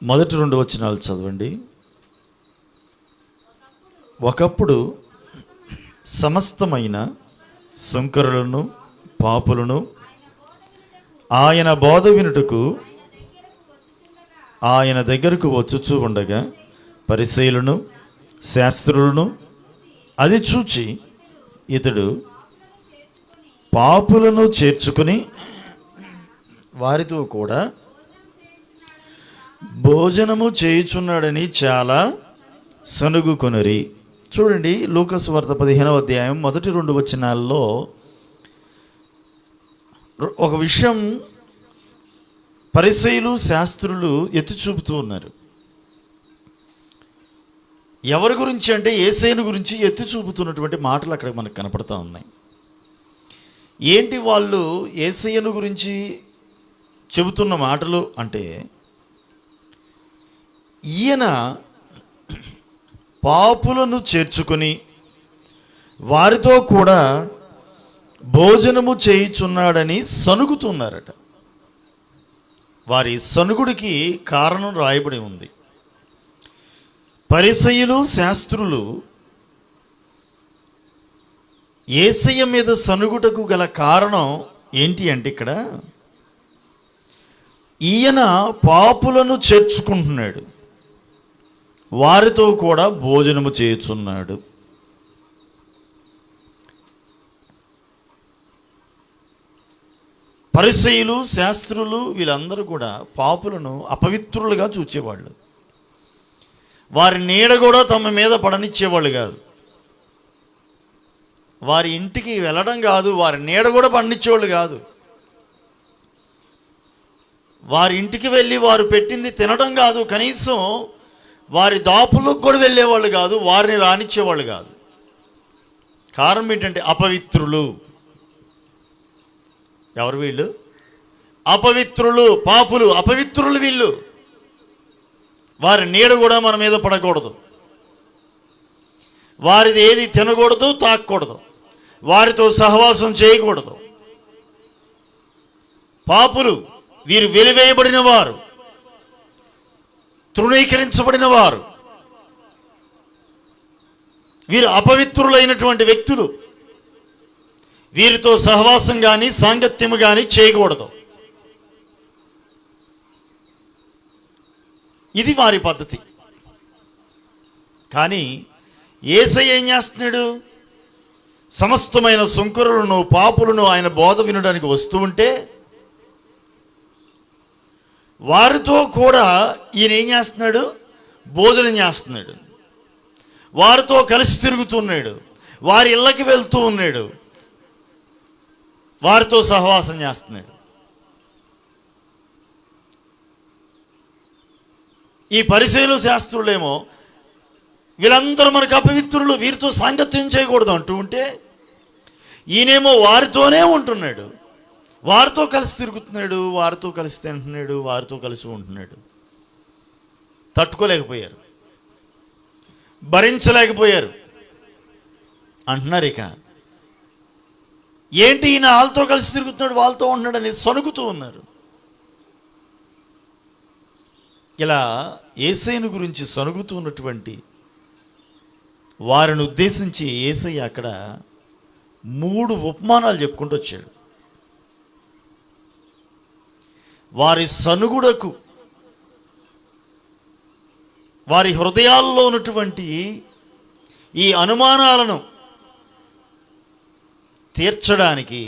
మొదటి 2 వచనాలు చదవండి. ఒకప్పుడు సమస్తమైన సుంకరులను పాపులను ఆయన బోధ వినుటకు ఆయన దగ్గరకు వచ్చుచూ ఉండగా పరిసయ్యులను శాస్త్రులను అది చూచి ఇతడు పాపులను చేర్చుకుని వారితో కూడా భోజనము చేయుచున్నాడని చాలా సనుగుకొనిరి. చూడండి, లూకాసు వార్త 15వ అధ్యాయం మొదటి 2 వచనాల్లో ఒక విషయం పరిసయ్యులు శాస్త్రులు ఎత్తి చూపుతూ ఉన్నారు. ఎవరి గురించి అంటే యేసయ్యను గురించి ఎత్తి చూపుతున్నటువంటి మాటలు అక్కడ మనకు కనపడతా ఉన్నాయి. ఏంటి వాళ్ళు యేసయ్యను గురించి చెబుతున్న మాటలు అంటే, ఈయన పాపులను చేర్చుకొని వారితో కూడా భోజనము చేయుచున్నాడని సనుగుతున్నారట. వారి సనుగుడికి కారణం రాయబడి ఉంది. పరిసయ్యులు శాస్త్రులు యేసయ్య మీద సనుగుటకు గల కారణం ఏంటి అంటే, ఇక్కడ ఈయన పాపులను చేర్చుకుంటున్నాడు, వారితో కూడా భోజనము చేయుచున్నాడు. పరిసయ్యులు శాస్త్రులు వీళ్ళందరూ కూడా పాపులను అపవిత్రులుగా చూచేవాళ్ళు. వారి నీడ కూడా తమ మీద పడనిచ్చేవాళ్ళు కాదు. వారి ఇంటికి వెళ్ళడం కాదు, వారి నీడ కూడా పడనిచ్చేవాళ్ళు కాదు. వారి ఇంటికి వెళ్ళి వారు పెట్టింది తినడం కాదు, కనీసం వారి దాపులకు కూడా వెళ్ళేవాళ్ళు కాదు, వారిని రానిచ్చేవాళ్ళు కాదు. కారణం ఏంటంటే అపవిత్రులు. ఎవరు వీళ్ళు? అపవిత్రులు, పాపులు, అపవిత్రులు వీళ్ళు. వారి నీడ కూడా మన మీద పడకూడదు. వారిది ఏది తినకూడదు, తాకూడదు, వారితో సహవాసం చేయకూడదు. పాపులు వీరు వెలివేయబడిన వారు, తృణీకరించబడిన వారు, వీరు అపవిత్రులైనటువంటి వ్యక్తులు. వీరితో సహవాసం కానీ సాంగత్యము కానీ చేయకూడదు. ఇది వారి పద్ధతి. కానీ యేసయ్య ఏం చేస్తున్నాడు? సమస్తమైన సుంకరులను పాపులను ఆయన బోధ వినడానికి వస్తూ ఉంటే వారితో కూడా ఈయన ఏం చేస్తున్నాడు? భోజనం చేస్తున్నాడు. వారితో కలిసి తిరుగుతున్నాడు, వారి ఇళ్ళకి వెళ్తూ ఉన్నాడు, వారితో సహవాసం చేస్తున్నాడు. ఈ పరిసయ్యులు శాస్త్రులేమో వీళ్ళందరూ మనకు అపవిత్రులు, వీరితో సాంగత్యం చేయకూడదు అంటూ ఉంటే ఈయనేమో వారితోనే ఉంటున్నాడు, వారితో కలిసి తిరుగుతున్నాడు, వారితో కలిసి తింటున్నాడు, వారితో కలిసి ఉంటున్నాడు. తట్టుకోలేకపోయారు, భరించలేకపోయారు అంటున్నారు. ఇక ఏంటి ఈయన వాళ్ళతో కలిసి తిరుగుతున్నాడు, వాళ్ళతో ఉంటున్నాడని సణుగుతూ ఉన్నారు. ఇలా యేసయ్యను గురించి సణుగుతూ ఉన్నటువంటి వారిని ఉద్దేశించి యేసయ్య అక్కడ 3 ఉపమానాలు చెప్పుకుంటూ వచ్చాడు. వారి సనుగుడకు, వారి హృదయాల్లో ఉన్నటువంటి ఈ అనుమానాలను తీర్చడానికి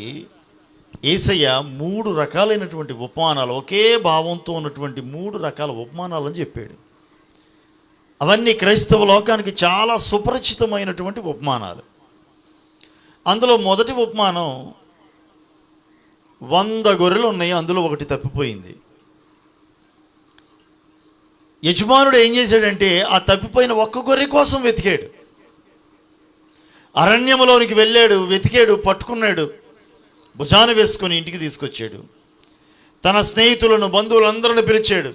యేసయ్య 3 రకాలైనటువంటి ఉపమానాలు, ఒకే భావంతో ఉన్నటువంటి 3 రకాల ఉపమానాలు అని చెప్పాడు. అవన్నీ క్రైస్తవ లోకానికి చాలా సుపరిచితమైనటువంటి ఉపమానాలు. అందులో మొదటి ఉపమానం, 100 గొర్రెలు ఉన్నాయి, అందులో ఒకటి తప్పిపోయింది. యజమానుడు ఏం చేశాడంటే ఆ తప్పిపోయిన ఒక్క గొర్రె కోసం వెతికాడు. అరణ్యంలోనికి వెళ్ళాడు, వెతికాడు, పట్టుకున్నాడు, భుజాన వేసుకొని ఇంటికి తీసుకొచ్చాడు. తన స్నేహితులను, బంధువులందరిని పిలిచాడు.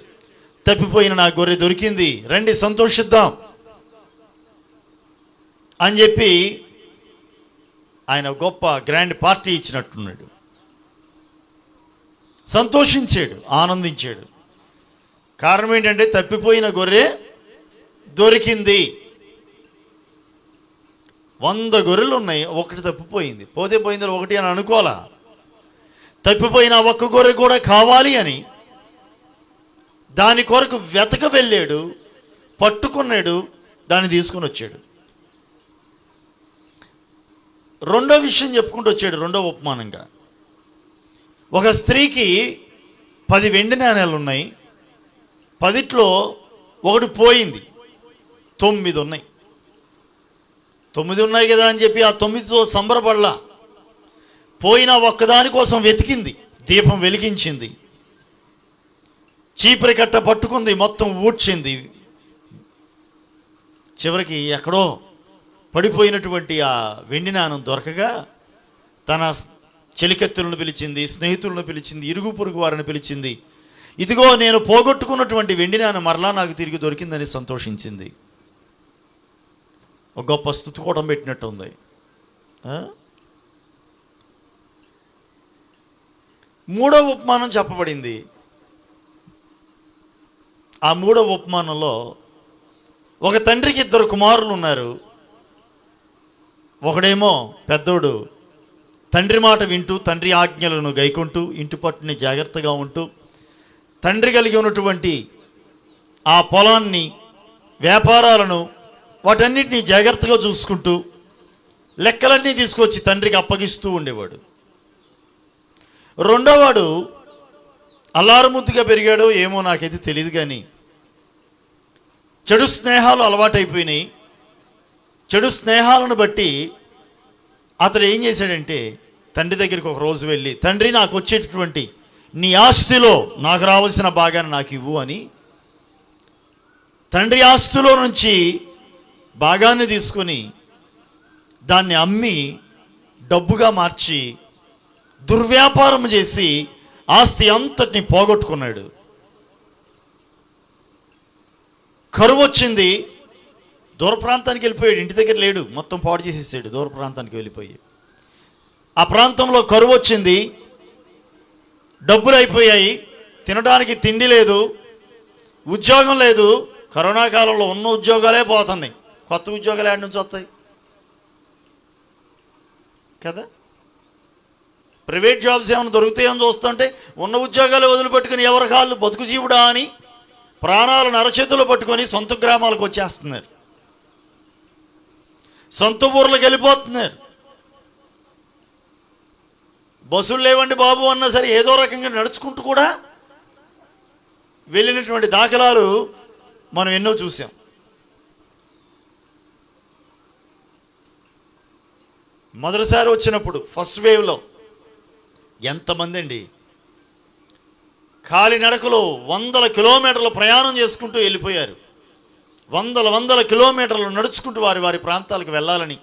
తప్పిపోయిన నా గొర్రె దొరికింది, రండి సంతోషిద్దాం అని చెప్పి ఆయన గొప్ప గ్రాండ్ పార్టీ ఇచ్చినట్టున్నాడు. సంతోషించాడు, ఆనందించాడు. కారణం ఏంటంటే తప్పిపోయిన గొర్రె దొరికింది. 100 గొర్రెలు ఉన్నాయి, ఒకటి తప్పిపోయింది. పోతే పోయింది ఒకటి అని అనుకోవాలా. తప్పిపోయిన ఒక్క గొర్రె కూడా కావాలి అని దాని కొరకు వెతక వెళ్ళాడు, పట్టుకున్నాడు, దాన్ని తీసుకొని వచ్చాడు. రెండో విషయం చెప్పుకుంటూ వచ్చాడు. రెండో ఉపమానంగా, ఒక స్త్రీకి 10 వెండి నాణేలు ఉన్నాయి, 10లో ఒకటి పోయింది, 9 ఉన్నాయి. 9 ఉన్నాయి కదా అని చెప్పి ఆ 9తో సంబరపడలా. పోయిన ఒక్కదాని కోసం వెతికింది, దీపం వెలిగించింది, చీపురి కట్ట పట్టుకుంది, మొత్తం ఊడ్చింది. చివరికి ఎక్కడో పడిపోయినటువంటి ఆ వెండి నాణం దొరకగా తన చెలికెత్తులను పిలిచింది, స్నేహితులను పిలిచింది, ఇరుగు పొరుగు వారిని పిలిచింది. ఇదిగో నేను పోగొట్టుకున్నటువంటి వెండి నాణం మరలా నాకు తిరిగి దొరికిందని సంతోషించింది. ఒక గొప్ప స్తుతికోటం పెట్టినట్టు ఉంది. మూడవ ఉపమానం చెప్పబడింది. ఆ మూడవ ఉపమానంలో ఒక తండ్రికి 2 కుమారులు ఉన్నారు. ఒకడేమో పెద్దోడు తండ్రి మాట వింటూ, తండ్రి ఆజ్ఞలను గైకుంటూ, ఇంటి పట్టుని జాగ్రత్తగా ఉంటూ, తండ్రి కలిగి ఉన్నటువంటి ఆ పొలాన్ని, వ్యాపారాలను, వాటన్నిటినీ జాగ్రత్తగా చూసుకుంటూ లెక్కలన్నీ తీసుకొచ్చి తండ్రికి అప్పగిస్తూ ఉండేవాడు. రెండోవాడు అల్లారుముద్దుగా పెరిగాడో ఏమో నాకైతే తెలియదు, కానీ చెడు స్నేహాలు అలవాటైపోయినాయి. చెడు స్నేహాలను బట్టి అతడు ఏం చేశాడంటే తండ్రి దగ్గరికి ఒక రోజు వెళ్ళి, తండ్రి నాకు వచ్చేటటువంటి నీ ఆస్తిలో నాకు రావాల్సిన భాగాన్ని నాకు ఇవ్వు అని తండ్రి ఆస్తిలో నుంచి భాగాన్ని తీసుకొని దాన్ని అమ్మి డబ్బుగా మార్చి దుర్వ్యాపారం చేసి ఆస్తి అంతటిని పోగొట్టుకున్నాడు. కరువు వచ్చింది, దూర ప్రాంతానికి వెళ్ళిపోయాడు, ఇంటి దగ్గర లేడు, మొత్తం పాడు చేసేసాడు, దూర ప్రాంతానికి వెళ్ళిపోయి. ఆ ప్రాంతంలో కరువు వచ్చింది, డబ్బులు అయిపోయాయి, తినడానికి తిండి లేదు, ఉద్యోగం లేదు. కరోనా కాలంలో ఉన్న ఉద్యోగాలే పోతున్నాయి, కొత్త ఉద్యోగాలు ఎక్కడి నుంచి వస్తాయి కదా. ప్రైవేట్ జాబ్స్ ఏమైనా దొరుకుతాయని చూస్తుంటే ఉన్న ఉద్యోగాలు వదిలిపెట్టుకుని ఎవరి కాళ్ళు బతుకు జీవుడా అని ప్రాణాలను అరచేతులు పట్టుకొని సొంత గ్రామాలకు వచ్చేస్తున్నారు, సొంత ఊర్లకు వెళ్ళిపోతున్నారు. బస్సులు లేవండి బాబు అన్నా సరే ఏదో రకంగా నడుచుకుంటూ కూడా వెళ్ళినటువంటి దాఖలాలు మనం ఎన్నో చూసాం. మొదటిసారి వచ్చినప్పుడు ఫస్ట్ వేవ్లో ఎంతమంది అండి కాలినడకలో 100 కిలోమీటర్ల ప్రయాణం చేసుకుంటూ వెళ్ళిపోయారు. 100 కిలోమీటర్లు నడుచుకుంటూ వారి ప్రాంతాలకు వెళ్ళాలని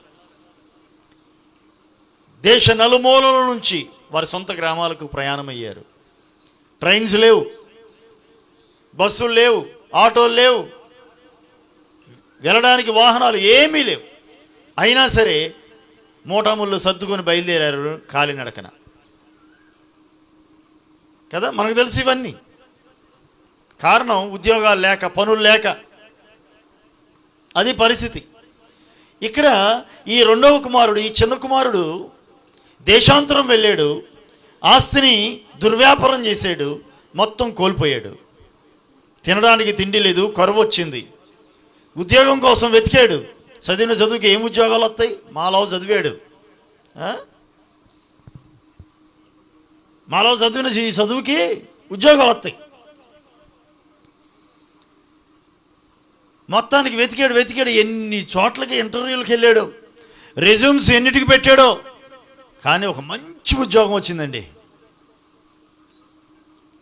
దేశ నలుమూలల నుంచి వారి సొంత గ్రామాలకు ప్రయాణం అయ్యారు. ట్రైన్స్ లేవు, బస్సులు లేవు, ఆటోలు లేవు, వెళ్ళడానికి వాహనాలు ఏమీ లేవు. అయినా సరే మూటాముళ్ళు సర్దుకొని బయలుదేరారు కాలినడకన కదా. మనకు తెలుసు ఇవన్నీ. కారణం ఉద్యోగాలు లేక, పనులు లేక, అది పరిస్థితి. ఇక్కడ ఈ రెండవ కుమారుడు, ఈ చిన్న కుమారుడు దేశాంతరం వెళ్ళాడు, ఆస్తిని దుర్వ్యాపారం చేశాడు, మొత్తం కోల్పోయాడు. తినడానికి తిండి లేదు, కరువు వచ్చింది, ఉద్యోగం కోసం వెతికాడు. చదివిన చదువుకి ఏం ఉద్యోగాలు వస్తాయి? మాలో చదివాడు, మాలో చదివిన ఈ చదువుకి ఉద్యోగాలు వస్తాయి. మొత్తానికి వెతికాడు, ఎన్ని చోట్లకి ఇంటర్వ్యూలకు వెళ్ళాడు, రెజ్యూమ్స్ ఎన్నిటికి పెట్టాడో, కానీ ఒక మంచి ఉద్యోగం వచ్చిందండి.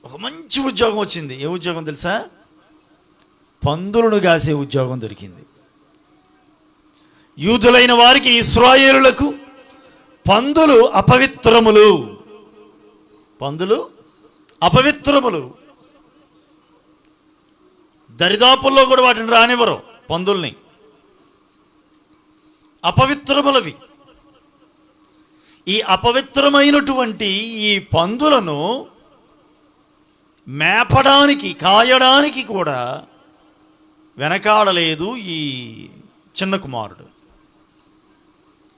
ఒక మంచి ఉద్యోగం వచ్చింది. ఏ ఉద్యోగం తెలుసా? పందులను కాసే ఉద్యోగం దొరికింది. యూదులైన వారికి, ఇశ్రాయేలులకు పందులు అపవిత్రములు. పందులు అపవిత్రములు. దరిదాపుల్లో కూడా వాటిని రానివ్వరు, పందుల్ని. అపవిత్రములవి. ఈ అపవిత్రమైనటువంటి ఈ పందులను మేపడానికి, కాయడానికి కూడా వెనకాడలేదు ఈ చిన్న కుమారుడు.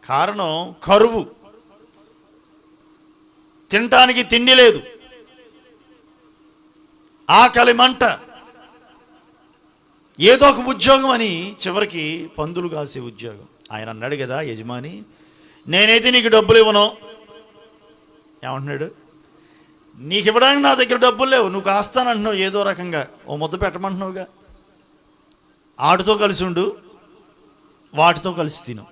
కారణం కరువు, తినటానికి తిండి లేదు, ఆకలి మంట. ఏదో ఒక ఉద్యోగం అని చివరికి పందులు కాసే ఉద్యోగం. ఆయన అన్నాడు కదా యజమాని, నేనైతే నీకు డబ్బులు ఇవ్వను. ఏమంటున్నాడు? నీకు ఇవ్వడానికి నా దగ్గర డబ్బులు లేవు, నువ్వు కాస్తానంటున్నావు, ఏదో రకంగా ఓ ముద్ద పెట్టమంటున్నావుగా, ఆడితో కలిసి ఉండు, వాటితో కలిసి తిను.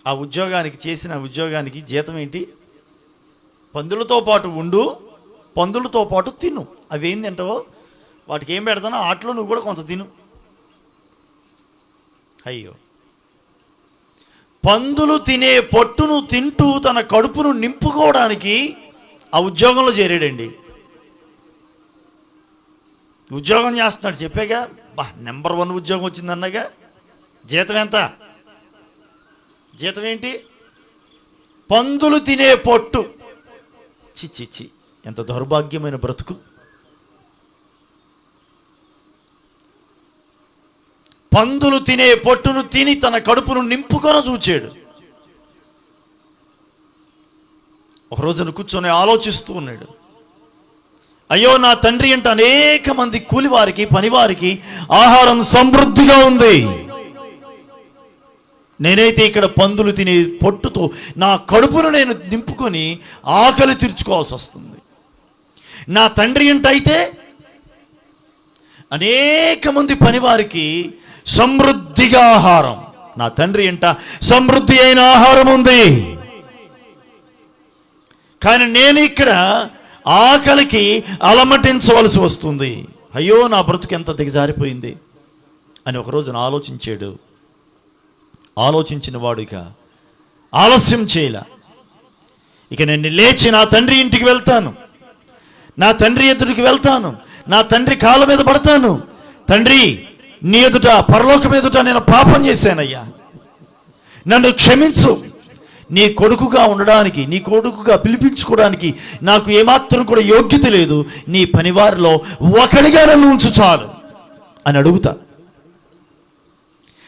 ఆ ఉద్యోగానికి, చేసిన ఉద్యోగానికి జీతం ఏంటి? పందులతో పాటు ఉండు, పందులతో పాటు తిను. అవి ఏం తింటావో వాటికి ఏం పెడతానో ఆటలో నువ్వు కూడా కొంత తిను. అయ్యో, పందులు తినే పొట్టును తింటూ తన కడుపును నింపుకోవడానికి ఆ ఉద్యోగంలో చేరాడండి. ఉద్యోగం చేస్తున్నాడు, చెప్పాగా, నెంబర్ 1 ఉద్యోగం వచ్చిందన్నగా. జీతం ఎంత? జీతం ఏంటి? పందులు తినే పొట్టు. చిచ్చి, ఎంత దౌర్భాగ్యమైన బ్రతుకు. పందులు తినే పొట్టును తిని తన కడుపును నింపుకొని చూచాడు. ఒక రోజున కూర్చొని ఆలోచిస్తూ ఉన్నాడు, అయ్యో నా తండ్రి అంటే అనేక మంది కూలివారికి, పనివారికి ఆహారం సమృద్ధిగా ఉంది. నేనైతే ఇక్కడ పందులు తినే పొట్టుతో నా కడుపును నేను నింపుకొని ఆకలి తీర్చుకోవాల్సి వస్తుంది. నా తండ్రి అయితే అనేక మంది పనివారికి సమృద్ధిగా ఆహారం, నా తండ్రి సమృద్ధి అయిన ఆహారం ఉంది. కానీ నేను ఇక్కడ ఆకలికి అలమటించవలసి వస్తుంది. అయ్యో నా బ్రతుకు ఎంత దిగజారిపోయింది అని ఒక రోజున ఆలోచించాడు. ఆలోచించిన వాడు ఇక ఆలస్యం చేయలే. ఇక నేను లేచి నా తండ్రి ఇంటికి వెళ్తాను, నా తండ్రి ఎదుటికి వెళ్తాను, నా తండ్రి కాళ్ళ మీద పడతాను. తండ్రి, నీ ఎదుట, పరలోకం ఎదుట నేను పాపం చేశానయ్యా, నన్ను క్షమించు. నీ కొడుకుగా ఉండడానికి, నీ కొడుకుగా పిలిపించుకోవడానికి నాకు ఏమాత్రం కూడా యోగ్యత లేదు. నీ పనివారిలో ఒకడిగా నన్ను ఉంచు చాలు అని అడుగుతా.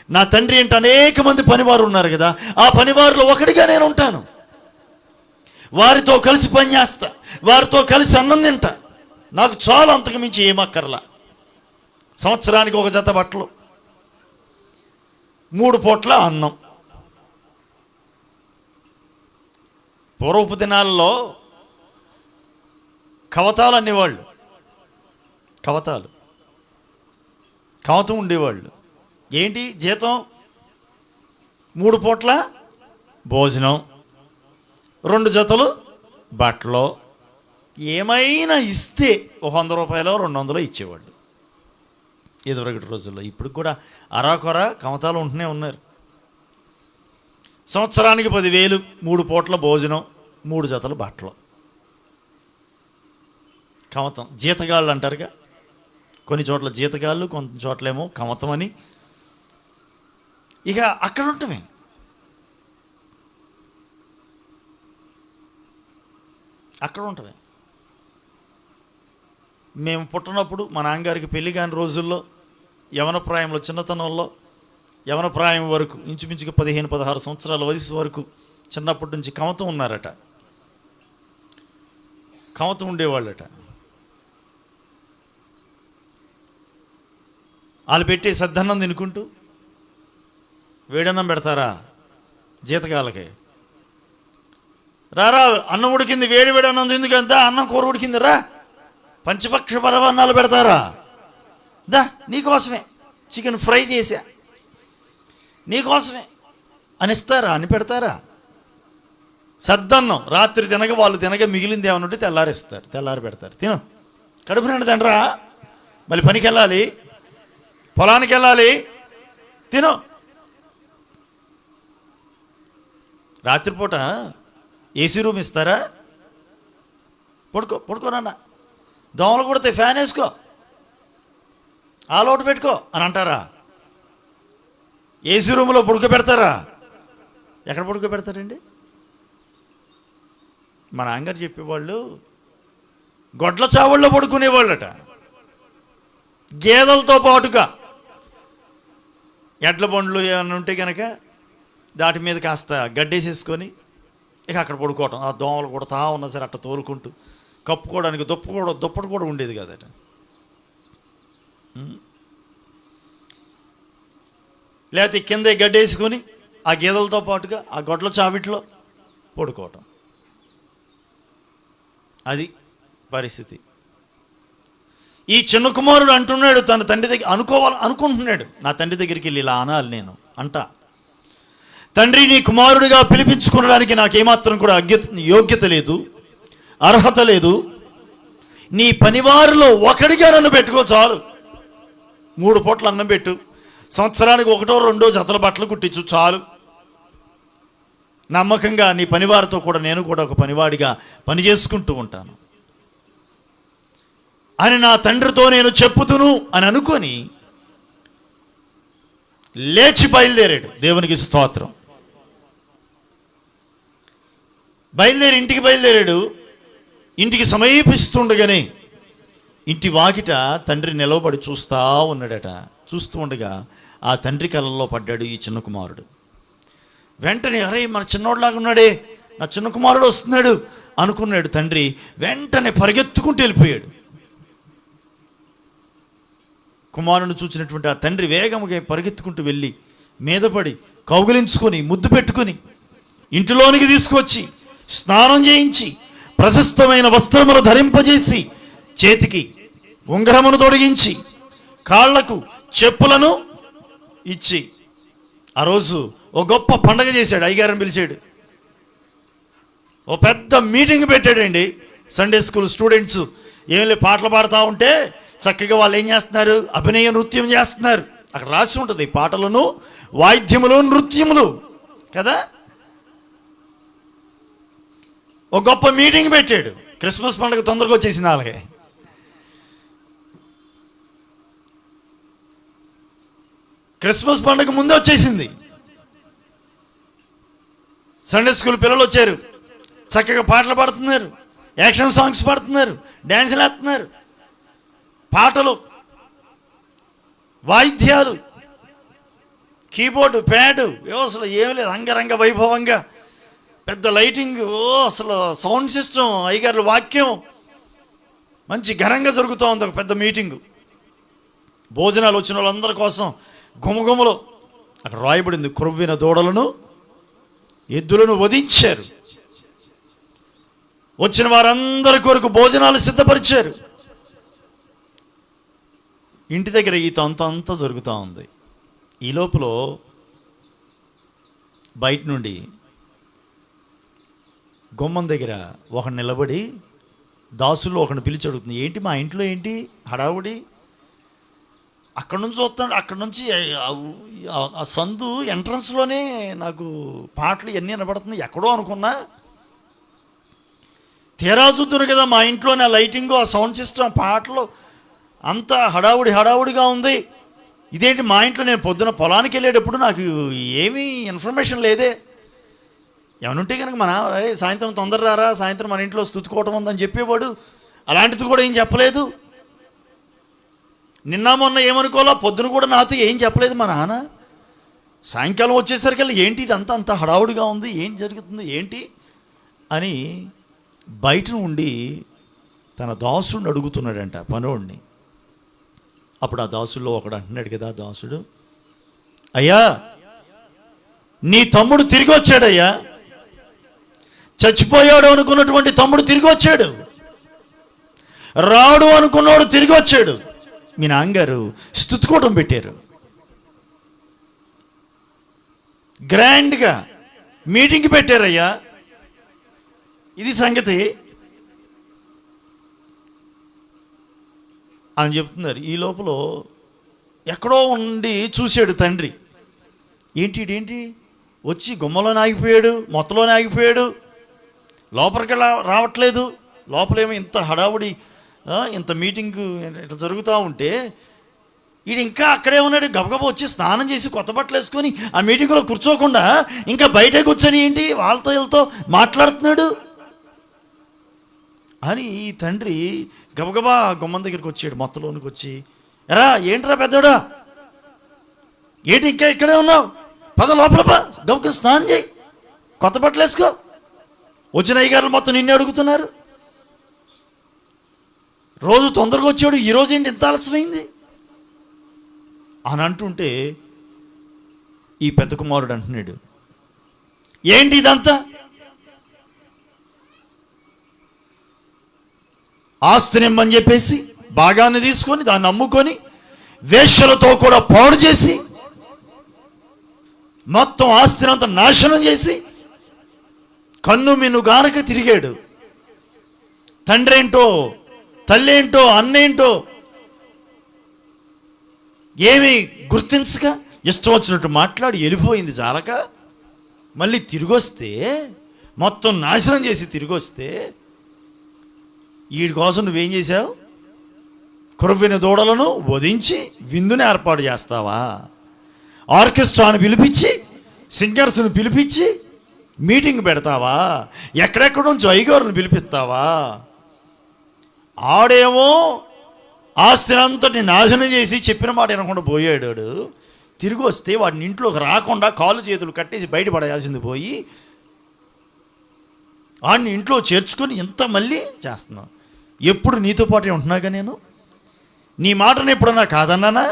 నా తండ్రి అంటే అనేక మంది పనివారు ఉన్నారు కదా, ఆ పనివారిలో ఒకడిగా నేను ఉంటాను. వారితో కలిసి పనిచేస్తా, వారితో కలిసి అన్నం తింటా. నాకు చాలా, అంతకు మించి ఏమక్కర్లా. సంవత్సరానికి ఒక జత బట్టలు, 3 పూట్ల అన్నం. పూర్వపు దినాల్లో కవతాలు అనేవాళ్ళు, కవతం ఉండేవాళ్ళు. ఏంటి జీతం? 3 పూట్ల భోజనం, 2 జతలు బట్టలు. ఏమైనా ఇస్తే ఒక 100 రూపాయలు 200 ఇచ్చేవాళ్ళు ఇదివరకటి రోజుల్లో. ఇప్పుడు కూడా అరాకొర కవతాలు ఉంటూనే ఉన్నారు. సంవత్సరానికి 10,000, 3 పూట్ల భోజనం, 3 జతలు బట్టలు. కమతం, జీతగాళ్ళు అంటారుగా. కొన్ని చోట్ల జీతగాళ్ళు, కొన్ని చోట్లేమో కమతం అని. ఇక అక్కడ ఉంటామే. మేము పుట్టినప్పుడు మా నాన్నగారికి పెళ్లి కాని రోజుల్లో, యవన ప్రాయంలో, చిన్నతనంలో, యవన ప్రాయం వరకు, ఇంచుమించుగా 15-16 సంవత్సరాల వయసు వరకు, చిన్నప్పటి నుంచి కమతం ఉన్నారట, కమతం ఉండేవాళ్ళట. వాళ్ళు పెట్టే సద్దన్నం తినుకుంటూ, వేడన్నం పెడతారా జీతగాళ్ళకి? రారా, అన్నం ఉడికింది, వేడి అన్నం ఎందుకంతా, అన్నం కూర ఉడికింది రా, పంచపక్ష పరవాన్నాలు పెడతారా? దా, నీకోసమే చికెన్ ఫ్రై చేశా, నీకోసమే అని ఇస్తారా? అని పెడతారా? సద్దన్నం రాత్రి తినగా, వాళ్ళు తినగా మిగిలింది ఏమన్నా ఉంటే తెల్లారిస్తారు, తెల్లారి పెడతారు. తిను, కడుపు నిండా తినరా, మళ్ళీ పనికి వెళ్ళాలి, పొలానికి వెళ్ళాలి, తిను. రాత్రిపూట ఏసీ రూమ్ ఇస్తారా? పడుకోనన్నా, దోమలు కొడితే ఫ్యాన్ వేసుకో, ఆల్ అవుట్ పెట్టుకో అని అంటారా? ఏసీ రూమ్లో పడుకోబెడతారా? ఎక్కడ పడుకోబెడతారండి? మా నాన్నగారు చెప్పేవాళ్ళు గొడ్ల చావుల్లో పడుకునేవాళ్ళట. గేదెలతో పాటుగా ఎడ్ల బండ్లు ఏమైనా ఉంటే కనుక దాటి మీద కాస్త గడ్డేసేసుకొని ఇక అక్కడ పడుకోవటం. ఆ దోమలు కొడతా ఉన్నా సరే అట్ట తోలుకుంటూ కప్పుకోవడానికి దుప్పటి కూడా ఉండేది కదట. లేకపోతే కింద గడ్డేసుకొని ఆ గేదెలతో పాటుగా ఆ గొడ్ల చావిట్లో పడుకోవటం. అది పరిస్థితి. ఈ చిన్న కుమారుడు అంటున్నాడు తన తండ్రి దగ్గర అనుకుంటున్నాడు, నా తండ్రి దగ్గరికి వెళ్ళి ఇలా అనాలి నేను అంటా. తండ్రి, నీ కుమారుడిగా పిలిపించుకోవడానికి నాకేమాత్రం కూడా యోగ్యత లేదు, అర్హత లేదు. నీ పనివారిలో ఒకడిగా నన్ను పెట్టుకో చాలు. 3 పూట్ల అన్నం పెట్టు, సంవత్సరానికి 1 2 జతల బట్టలు కుట్టించు చాలు. నమ్మకంగా నీ పనివారితో కూడా నేను కూడా ఒక పనివాడిగా పని చేసుకుంటూ ఉంటాను అని నా తండ్రితో నేను చెప్పుతును అని అనుకొని లేచి బయలుదేరాడు. దేవునికి స్తోత్రం. ఇంటికి బయలుదేరాడు. ఇంటికి సమీపిస్తుండగానే ఇంటి వాకిట తండ్రి నిలవబడి చూస్తూ ఉన్నాడట. చూస్తూ ఉండగా ఆ తండ్రి కళ్ళల్లో పడ్డాడు ఈ చిన్న కుమారుడు. వెంటనే అరే మన చిన్నోడిలాగా ఉన్నాడే, నా చిన్న కుమారుడు వస్తున్నాడు అనుకున్నాడు తండ్రి. వెంటనే పరిగెత్తుకుంటూ వెళ్ళిపోయాడు. కుమారుని చూసినటువంటి ఆ తండ్రి వేగముగా పరిగెత్తుకుంటూ వెళ్ళి మీద పడి కౌగిలించుకొని ముద్దు పెట్టుకొని ఇంటిలోనికి తీసుకొచ్చి స్నానం చేయించి ప్రశస్తమైన వస్త్రములు ధరింపజేసి చేతికి ఉంగరమును తొడిగించి కాళ్లకు చెప్పులను ఇచ్చి ఆ రోజు ఓ గొప్ప పండగ చేశాడు. అయ్యగారిని పిలిచాడు. ఓ పెద్ద మీటింగ్ పెట్టాడండి. సండే స్కూల్ స్టూడెంట్స్ ఏమి పాటలు పాడుతూ ఉంటే చక్కగా వాళ్ళు ఏం చేస్తున్నారు, అభినయ నృత్యం చేస్తున్నారు. అక్కడ రాసి ఉంటుంది పాటలను, వాయిద్యములు, నృత్యములు కదా. ఒక గొప్ప మీటింగ్ పెట్టాడు. క్రిస్మస్ పండుగ తొందరగా వచ్చేసింది. అలాగే క్రిస్మస్ పండుగ ముందే వచ్చేసింది. సండే స్కూల్ పిల్లలు వచ్చారు. చక్కగా పాటలు పాడుతున్నారు, యాక్షన్ సాంగ్స్ పాడుతున్నారు, డ్యాన్సులు వేస్తున్నారు. పాటలు, వాయిద్యాలు, కీబోర్డు, ప్యాడు, అసలు ఏమి లేదు. అంగరంగ వైభవంగా పెద్ద లైటింగ్, అసలు సౌండ్ సిస్టమ్, అయ్యగారు వాక్యం, మంచి ఘనంగా జరుగుతూ ఉంది. ఒక పెద్ద మీటింగు. భోజనాలు వచ్చిన వాళ్ళందరి కోసం గుమగుమలు. అక్కడ రాయబడింది, క్రొవ్విన దూడలను ఎద్దులను వధించారు. వచ్చిన వారందరి కొరకు భోజనాలు సిద్ధపరిచారు. ఇంటి దగ్గర ఈ తంతా జరుగుతూ ఉంది. ఈ లోపల బయట నుండి గుమ్మం దగ్గర ఒకడు నిలబడి దాసుల్లో ఒకడిని పిలిచి అడుగుతుంది, ఏంటి మా ఇంట్లో ఏంటి హడావుడి? అక్కడి నుంచి వస్తాడు. అక్కడి నుంచి ఆ సందు ఎంట్రన్స్లోనే నాకు పాటలు ఇవన్నీ వినబడుతుంది. ఎక్కడో అనుకున్నా, తీరా చూద్దురు కదా మా ఇంట్లోనే ఆ లైటింగు, ఆ సౌండ్ సిస్టమ్, పాటలు అంతా హడావుడిగా ఉంది. ఇదేంటి మా ఇంట్లో? నేను పొద్దున పొలానికి వెళ్ళేటప్పుడు నాకు ఏమీ ఇన్ఫర్మేషన్ లేదే. ఏమనుంటే కనుక మన సాయంత్రం తొందర రారా, సాయంత్రం మన ఇంట్లో స్తుతికోవటం ఉందని చెప్పేవాడు. అలాంటిది కూడా ఏం చెప్పలేదు. నిన్న మొన్న ఏమనుకోవాలో పొద్దున కూడా నాతో ఏం చెప్పలేదు మా నాన్న. సాయంకాలం వచ్చేసరికి ఏంటి ఇదంతా అంత హడావుడిగా ఉంది, ఏం జరుగుతుంది ఏంటి అని బయట ఉండి తన దాసుడిని అడుగుతున్నాడంట, పనోడిని. అప్పుడు ఆ దాసుల్లో ఒకడు అంటున్నాడు కదా, దాసుడు, అయ్యా నీ తమ్ముడు తిరిగి వచ్చాడయ్యా, చచ్చిపోయాడు అనుకున్నటువంటి తమ్ముడు తిరిగి వచ్చాడు, రాడు అనుకున్నవాడు తిరిగి వచ్చాడు. మీ నాన్నగారు స్తుతికోవడం పెట్టారు, గ్రాండ్గా మీటింగ్ పెట్టారయ్యా, ఇది సంగతి అని చెప్తున్నారు. ఈ లోపల ఎక్కడో ఉండి చూశాడు తండ్రి. ఏంటి వచ్చి గుమ్మలోనే ఆగిపోయాడు, మొత్తలోనే ఆగిపోయాడు, లోపలికి రావట్లేదు. లోపలేమో ఇంత హడావుడి, ఇంత మీటింగు ఇట్లా జరుగుతూ ఉంటే వీడు ఇంకా అక్కడే ఉన్నాడు. గబగబా వచ్చి స్నానం చేసి కొత్త బట్టలు వేసుకొని ఆ మీటింగ్లో కూర్చోకుండా ఇంకా బయటే కూర్చొని ఏంటి వాళ్ళతో వీళ్ళతో మాట్లాడుతున్నాడు. అని ఈ తండ్రి గబగబా గుమ్మం దగ్గరికి వచ్చాడు, మొత్తలోనికి వచ్చి, ఎరా ఏంట్రా పెద్దోడా, ఏంటి ఇంకా ఇక్కడే ఉన్నావు, పద లోపల గబగబా స్నానం చేయి, కొత్త బట్టలు వేసుకో, వచ్చిన అయ్యగారులు మొత్తం నిన్నే అడుగుతున్నారు, రోజు తొందరగా వచ్చాడు, ఈరోజు ఏంటి ఇంత ఆలస్యమైంది అని అంటుంటే ఈ పెద్ద కుమారుడు అంటున్నాడు, ఏంటి ఇదంతా, ఆస్తిని ఇమ్మని చెప్పేసి భాగాన్ని తీసుకొని దాన్ని అమ్ముకొని వేశ్యలతో కూడా పాడు చేసి మొత్తం ఆస్తిని అంతా నాశనం చేసి కన్ను మిన్ను గానక తిరిగాడు. తండ్రి ఏంటో, తల్లి ఏంటో, అన్నేంటో ఏమీ గుర్తించక ఇష్టం వచ్చినట్టు మాట్లాడి వెళ్ళిపోయింది చాలక, మళ్ళీ తిరిగి వస్తే మొత్తం నాశనం చేసి తిరిగి వస్తే వీడి కోసం నువ్వేం చేశావు, క్రొవ్విన దూడలను వధించి విందుని ఏర్పాటు చేస్తావా, ఆర్కెస్ట్రాను పిలిపించి సింగర్స్ను పిలిపించి మీటింగ్ పెడతావా, ఎక్కడెక్కడ నుంచి అయ్యగారుని పిలిపిస్తావా, ఆడేమో ఆస్తినంతటిని నాశనం చేసి చెప్పిన మాట వినకుండా పోయాడు, తిరిగి వస్తే వాడిని ఇంట్లోకి రాకుండా కాళ్ళు చేతులు కట్టేసి బయటపడేయాల్సింది పోయి వాడిని ఇంట్లో చేర్చుకొని ఇంత మళ్ళీ చేస్తున్నావు. ఎప్పుడు నీతో పాటే ఉంటున్నాగా నేను, నీ మాటను ఎప్పుడన్నా కాదన్నానా,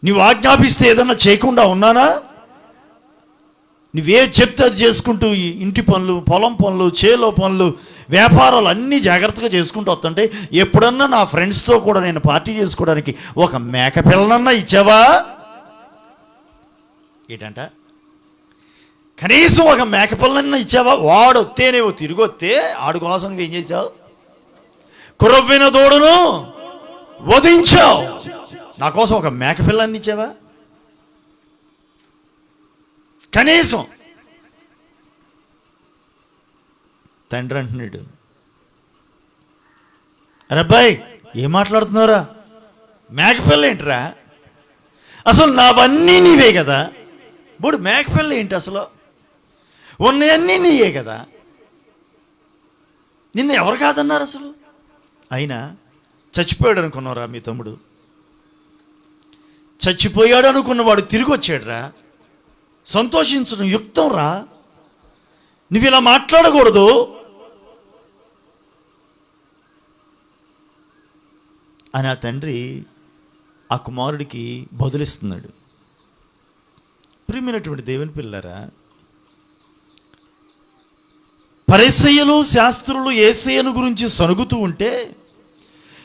నీవు ఆజ్ఞాపిస్తే ఏదన్నా చేయకుండా ఉన్నానా, నువ్వే చెప్తే అది చేసుకుంటూ ఇంటి పనులు, పొలం పనులు, చేలో పనులు, వ్యాపారాలు అన్నీ జాగ్రత్తగా చేసుకుంటూ వస్తుంటే ఎప్పుడన్నా నా ఫ్రెండ్స్తో కూడా నేను పార్టీ చేసుకోవడానికి ఒక మేక పిల్లనన్నా ఇచ్చావా ఏంటంట, కనీసం ఒక మేక పిల్లనన్నా ఇచ్చావా, వాడు వస్తేనేవో తిరిగి వస్తే ఆడు కోసం ఏం చేశావు, కురవ్విన దూడను వధించావు, నా కోసం ఒక మేక పిల్లాన్ని ఇచ్చావా, కనీసం. తండ్రి అంటున్నాడు, అరే అబ్బాయి ఏం మాట్లాడుతున్నారా, మేకపిల్ల ఏంట్రా, అసలు నావన్నీ నీవే కదా, బుడు మేకపిల్ల ఏంటి, అసలు ఉన్నాయన్నీ నీయే కదా, నిన్ను ఎవరు కాదన్నారు అసలు, అయినా చచ్చిపోయాడు అనుకున్నారా మీ తమ్ముడు, చచ్చిపోయాడు అనుకున్నవాడు తిరిగి వచ్చాడురా, సంతోషించడం యుక్తం రా, నువ్వు ఇలా మాట్లాడకూడదు అని ఆ తండ్రి ఆ కుమారుడికి బదులిస్తున్నాడు. ప్రియమైనటువంటి దేవుని పిల్లరా, పరిసయ్యులు శాస్త్రులు యేసయ్యను గురించి సనుగుతూ ఉంటే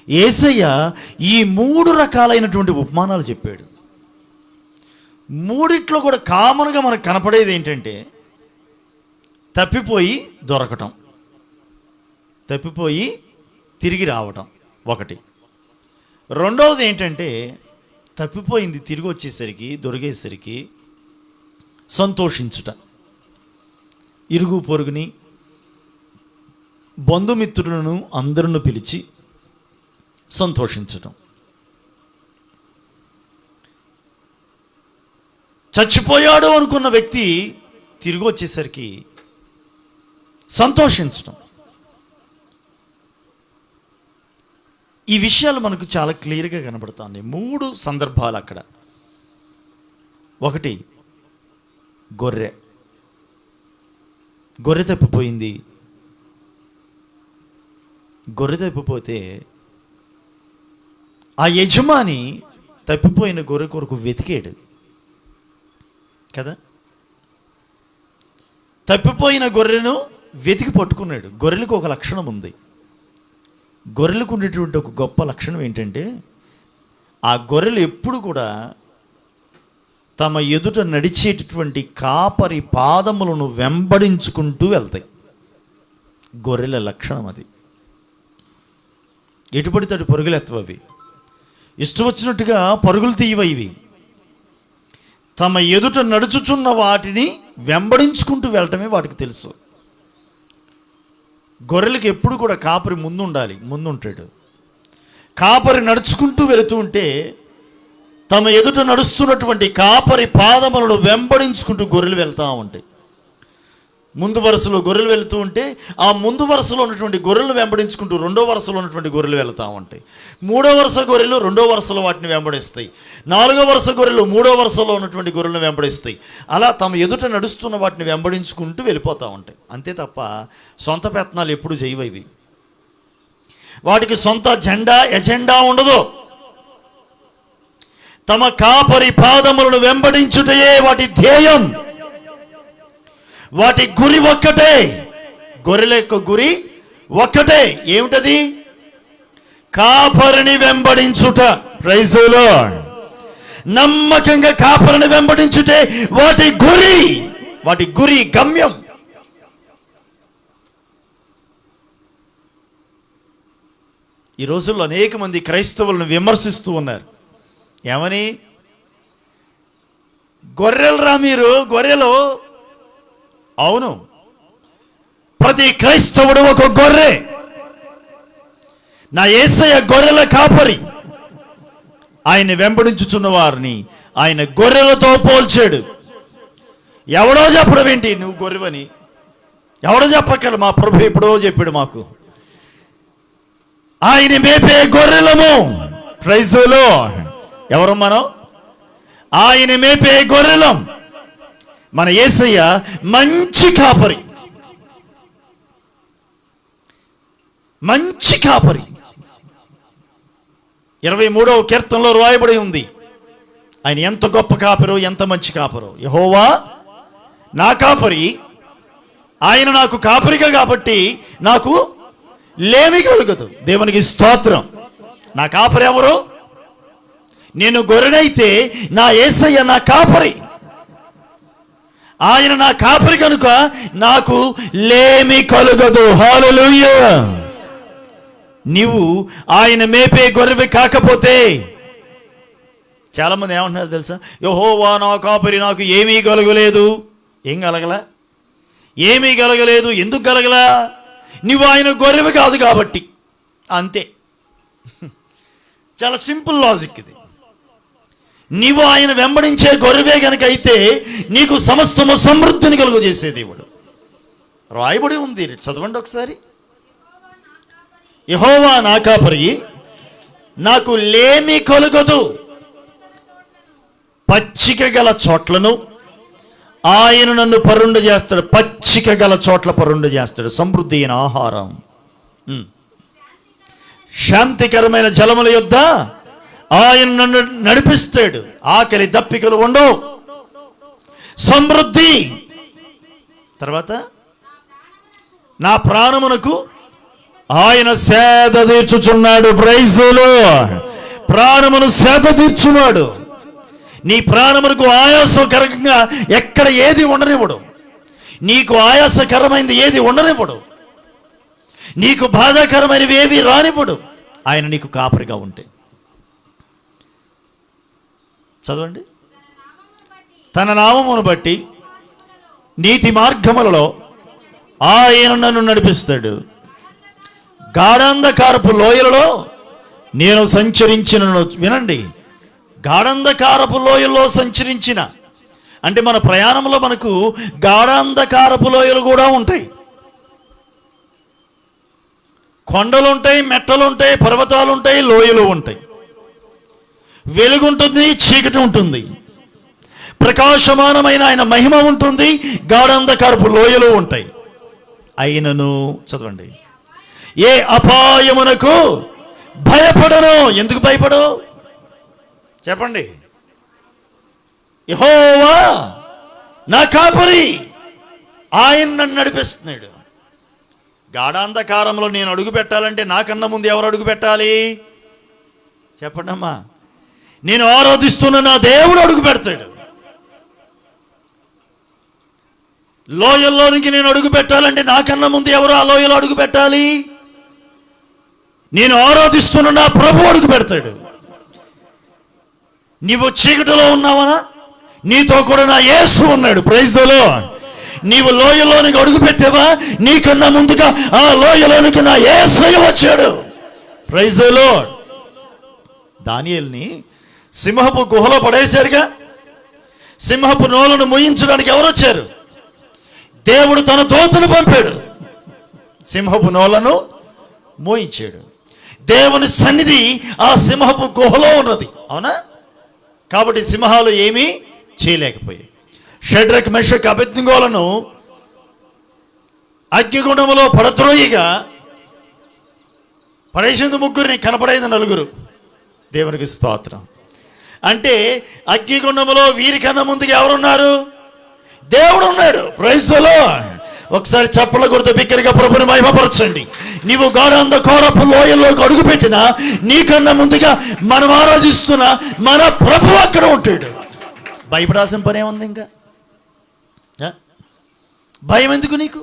యేసయ్య ఈ 3 రకాలైనటువంటి ఉపమానాలు చెప్పాడు. మూడిట్లో కూడా కామన్గా మనకు కనపడేది ఏంటంటే తప్పిపోయి దొరకటం, తప్పిపోయి తిరిగి రావటం ఒకటి. రెండవది ఏంటంటే తప్పిపోయింది తిరిగి వచ్చేసరికి, దొరికేసరికి సంతోషించుట, ఇరుగు పొరుగుని బంధుమిత్రులను అందరిని పిలిచి సంతోషించటం. చచ్చిపోయాడు అనుకున్న వ్యక్తి తిరిగి వచ్చేసరికి సంతోషించటం. ఈ విషయాలు మనకు చాలా క్లియర్గా కనబడుతుంది. 3 సందర్భాలు అక్కడ. ఒకటి, గొర్రె తప్పిపోయింది. గొర్రె తప్పిపోతే ఆ యజమాని తప్పిపోయిన గొర్రె కొరకు వెతికాడు కదా, తప్పిపోయిన గొర్రెను వెతికి పట్టుకున్నాడు. గొర్రెలకు ఒక లక్షణం ఉంది. గొర్రెలకు ఉండేటువంటి ఒక గొప్ప లక్షణం ఏంటంటే ఆ గొర్రెలు ఎప్పుడు కూడా తమ ఎదుట నడిచేటటువంటి కాపరి పాదములను వెంబడించుకుంటూ వెళ్తాయి. గొర్రెల లక్షణం అది. ఎటుపడితే అటు పరుగులు ఎత్తవవి, ఇష్టం వచ్చినట్టుగా పరుగులు తీయవవి. తమ ఎదుట నడుచుచున్న వాటిని వెంబడించుకుంటూ వెళ్ళటమే వాటికి తెలుసు. గొర్రెలకు ఎప్పుడు కూడా కాపరి ముందుంటాడు. కాపరి నడుచుకుంటూ వెళుతూ ఉంటే తమ ఎదుట నడుస్తున్నటువంటి కాపరి పాదములను వెంబడించుకుంటూ గొర్రెలు వెళ్తూ ఉంటాయి. ముందు వరుసలో గొర్రెలు వెళుతూ ఉంటే ఆ ముందు వరుసలో ఉన్నటువంటి గొర్రెలు వెంబడించుకుంటూ రెండో వరుసలో ఉన్నటువంటి గొర్రెలు వెళుతూ ఉంటాయి. మూడో వరుస గొర్రెలు రెండో వరుసలో వాటిని వెంబడిస్తాయి. నాలుగో వరుస గొర్రెలు మూడో వరుసలో ఉన్నటువంటి గొర్రెలను వెంబడిస్తాయి. అలా తమ ఎదుట నడుస్తున్న వాటిని వెంబడించుకుంటూ వెళ్ళిపోతూ ఉంటాయి. అంతే తప్ప సొంత పెత్తనాలు ఎప్పుడు చేయవవి. వాటికి సొంత ఎజెండా ఉండదు. తమ కాపరి పాదములను వెంబడించుటయే వాటి ధ్యేయం. వాటి గురి ఒక్కటే. గొర్రెల యొక్క గురి ఒక్కటే. ఏమిటది? కాపరిని వెంబడించుట. Praise the lord. నమ్మకంగా కాపరిని వెంబడించుటే వాటి గురి, వాటి గురి గమ్యం. ఈ రోజుల్లో అనేక మంది క్రైస్తవులను విమర్శిస్తూ ఉన్నారు. ఏమని? గొర్రెలరా మీరు, గొర్రెలు. అవును, ప్రతి క్రైస్తవుడు ఒక గొర్రె. నా యేసయ్య గొర్రెల కాపరి. ఆయన వెంబడించుచున్న వారిని ఆయన గొర్రెలతో పోల్చాడు. ఎవడో చెప్పడం ఏంటి నువ్వు గొర్రెవని? ఎవడో చెప్పక్కర్లేదు. మా ప్రభు ఎప్పుడో చెప్పాడు మాకు. ఆయన మేపే గొర్రెలము. Praise the Lord. ఎవరు మనం? ఆయన మేపే గొర్రెలం. మన యేసయ్య మంచి కాపరి, మంచి కాపరి. 23వ కీర్తనలో రాయబడి ఉంది ఆయన ఎంత గొప్ప కాపరో, ఎంత మంచి కాపరో. యెహోవా నా కాపరి, ఆయన నాకు కాపరిగా కాబట్టి నాకు లేమి కలుగదు. దేవునికి స్తోత్రం. నా కాపరి ఎవరు? నేను గొర్రెనైతే నా యేసయ్య నా కాపరి. ఆయన నా కాపరి కనుక నాకు లేమి కలుగదు. హల్లెలూయా. నీవు ఆయన మేపే గొర్రెవి కాకపోతే, చాలామంది ఏమంటున్నారు తెలుసా? యెహోవా నా కాపరి, నాకు ఏమీ కలగలేదు. ఏం కలగలా? ఏమీ కలగలేదు. ఎందుకు కలగలా? నువ్వు ఆయన గొర్రెవి కాదు కాబట్టి. అంతే. చాలా సింపుల్ లాజిక్ ఇది. నీవు ఆయన వెంబడించే గొర్రెవే కనుక అయితే నీకు సమస్తము సమృద్ధిని కలుగు చేసే దేవుడు. రాయబడి ఉంది, చదవండి ఒకసారి. యెహోవా నా కాపరి, నాకు లేమి కలుగదు. పచ్చిక గల చోట్లను ఆయన నన్ను పరుండు చేస్తాడు. పచ్చిక గల చోట్ల పరుండు చేస్తాడు. సమృద్ధి అయిన ఆహారం, శాంతికరమైన జలముల యొద్ద ఆయన నన్ను నడిపిస్తాడు. ఆకలి దప్పికలు ఉండవు. సమృద్ధి. తర్వాత నా ప్రాణమునకు ఆయన సేద తీర్చుచున్నాడు. Praise the lord. ప్రాణమును సేద తీర్చున్నాడు. నీ ప్రాణమునకు ఆయాసకరంగా ఎక్కడ ఏది ఉండనివ్వడు. నీకు ఆయాసకరమైనది ఏది ఉండనివ్వడు. నీకు బాధాకరమైనవి ఏవి రానివ్వడు. ఆయన నీకు కాపరిగా ఉంటే. చదవండి. తన నామమును బట్టి నీతి మార్గములలో ఆయన నన్ను నడిపిస్తాడు. గాఢాంధకారపు లోయలలో నేను సంచరించిన. వినండి, గాఢాంధకారపు లోయల్లో సంచరించిన అంటే మన ప్రయాణంలో మనకు గాఢాంధకారపు లోయలు కూడా ఉంటాయి. కొండలు ఉంటాయి, మెట్టలు ఉంటాయి, పర్వతాలు ఉంటాయి, లోయలు ఉంటాయి. వెలుగుంటుంది, చీకటి ఉంటుంది. ప్రకాశమానమైన ఆయన మహిమ ఉంటుంది, గాఢాంధకారపు లోయలు ఉంటాయి. అయినను, చదవండి, ఏ అపాయమునకు భయపడను. ఎందుకు భయపడు? చెప్పండి. యెహోవా నా కాపరి, ఆయన నన్ను నడిపిస్తున్నాడు. గాఢాంధకారంలో నేను అడుగు పెట్టాలంటే నాకన్నా ముందు ఎవరు అడుగు పెట్టాలి? చెప్పండి అమ్మా. నేను ఆరాధిస్తున్న నా దేవుడు అడుగు పెడతాడు. లోయల్లోనికి నేను అడుగు పెట్టాలంటే నాకన్నా ముందు ఎవరు ఆ లోయలో అడుగు పెట్టాలి? నేను ఆరాధిస్తున్న నా ప్రభు అడుగు పెడతాడు. నీవు చీకటిలో ఉన్నావనా? నీతో కూడా నా యేసు ఉన్నాడు. Praise the lord. నీవు లోయలోనికి అడుగు పెట్టావా? నీకన్నా ముందుగా ఆ లోయలోనికి నా యేసయ్య వచ్చాడు. Praise the lord. దానియేలుని సింహపు గుహలో పడేశారుగా. సింహపు నోలను ముయించడానికి ఎవరు వచ్చారు? దేవుడు తన దూతను పంపాడు, సింహపు నోలను మోయించాడు. దేవుని సన్నిధి ఆ సింహపు గుహలో ఉన్నది, అవునా? కాబట్టి సింహాలు ఏమీ చేయలేకపోయాయి. షడ్రక్ మెషక్ అబేద్నెగోలను అగ్నిగుండములో పడద్రోయిగా పడేసింది ముగ్గురిని, కనపడేది నలుగురు. దేవునికి స్తోత్రం. అంటే అగ్నిగుండములో వీరికన్నా ముందుగా ఎవరున్నారు? దేవుడు ఉన్నాడు. Praise the lord. ఒకసారి చప్పట్లు కొడుతూ బిగ్గరగా ప్రభుని మహిమపరచండి. నీవు గాఢాంధకారపు లోయలోకి అడుగుపెట్టినా నీకన్నా ముందుగా మనం ఆరాధిస్తున్న మన ప్రభు అక్కడ ఉంటాడు. భయపడాల్సిన పని ఏముంది? ఇంకా భయం ఎందుకు నీకు?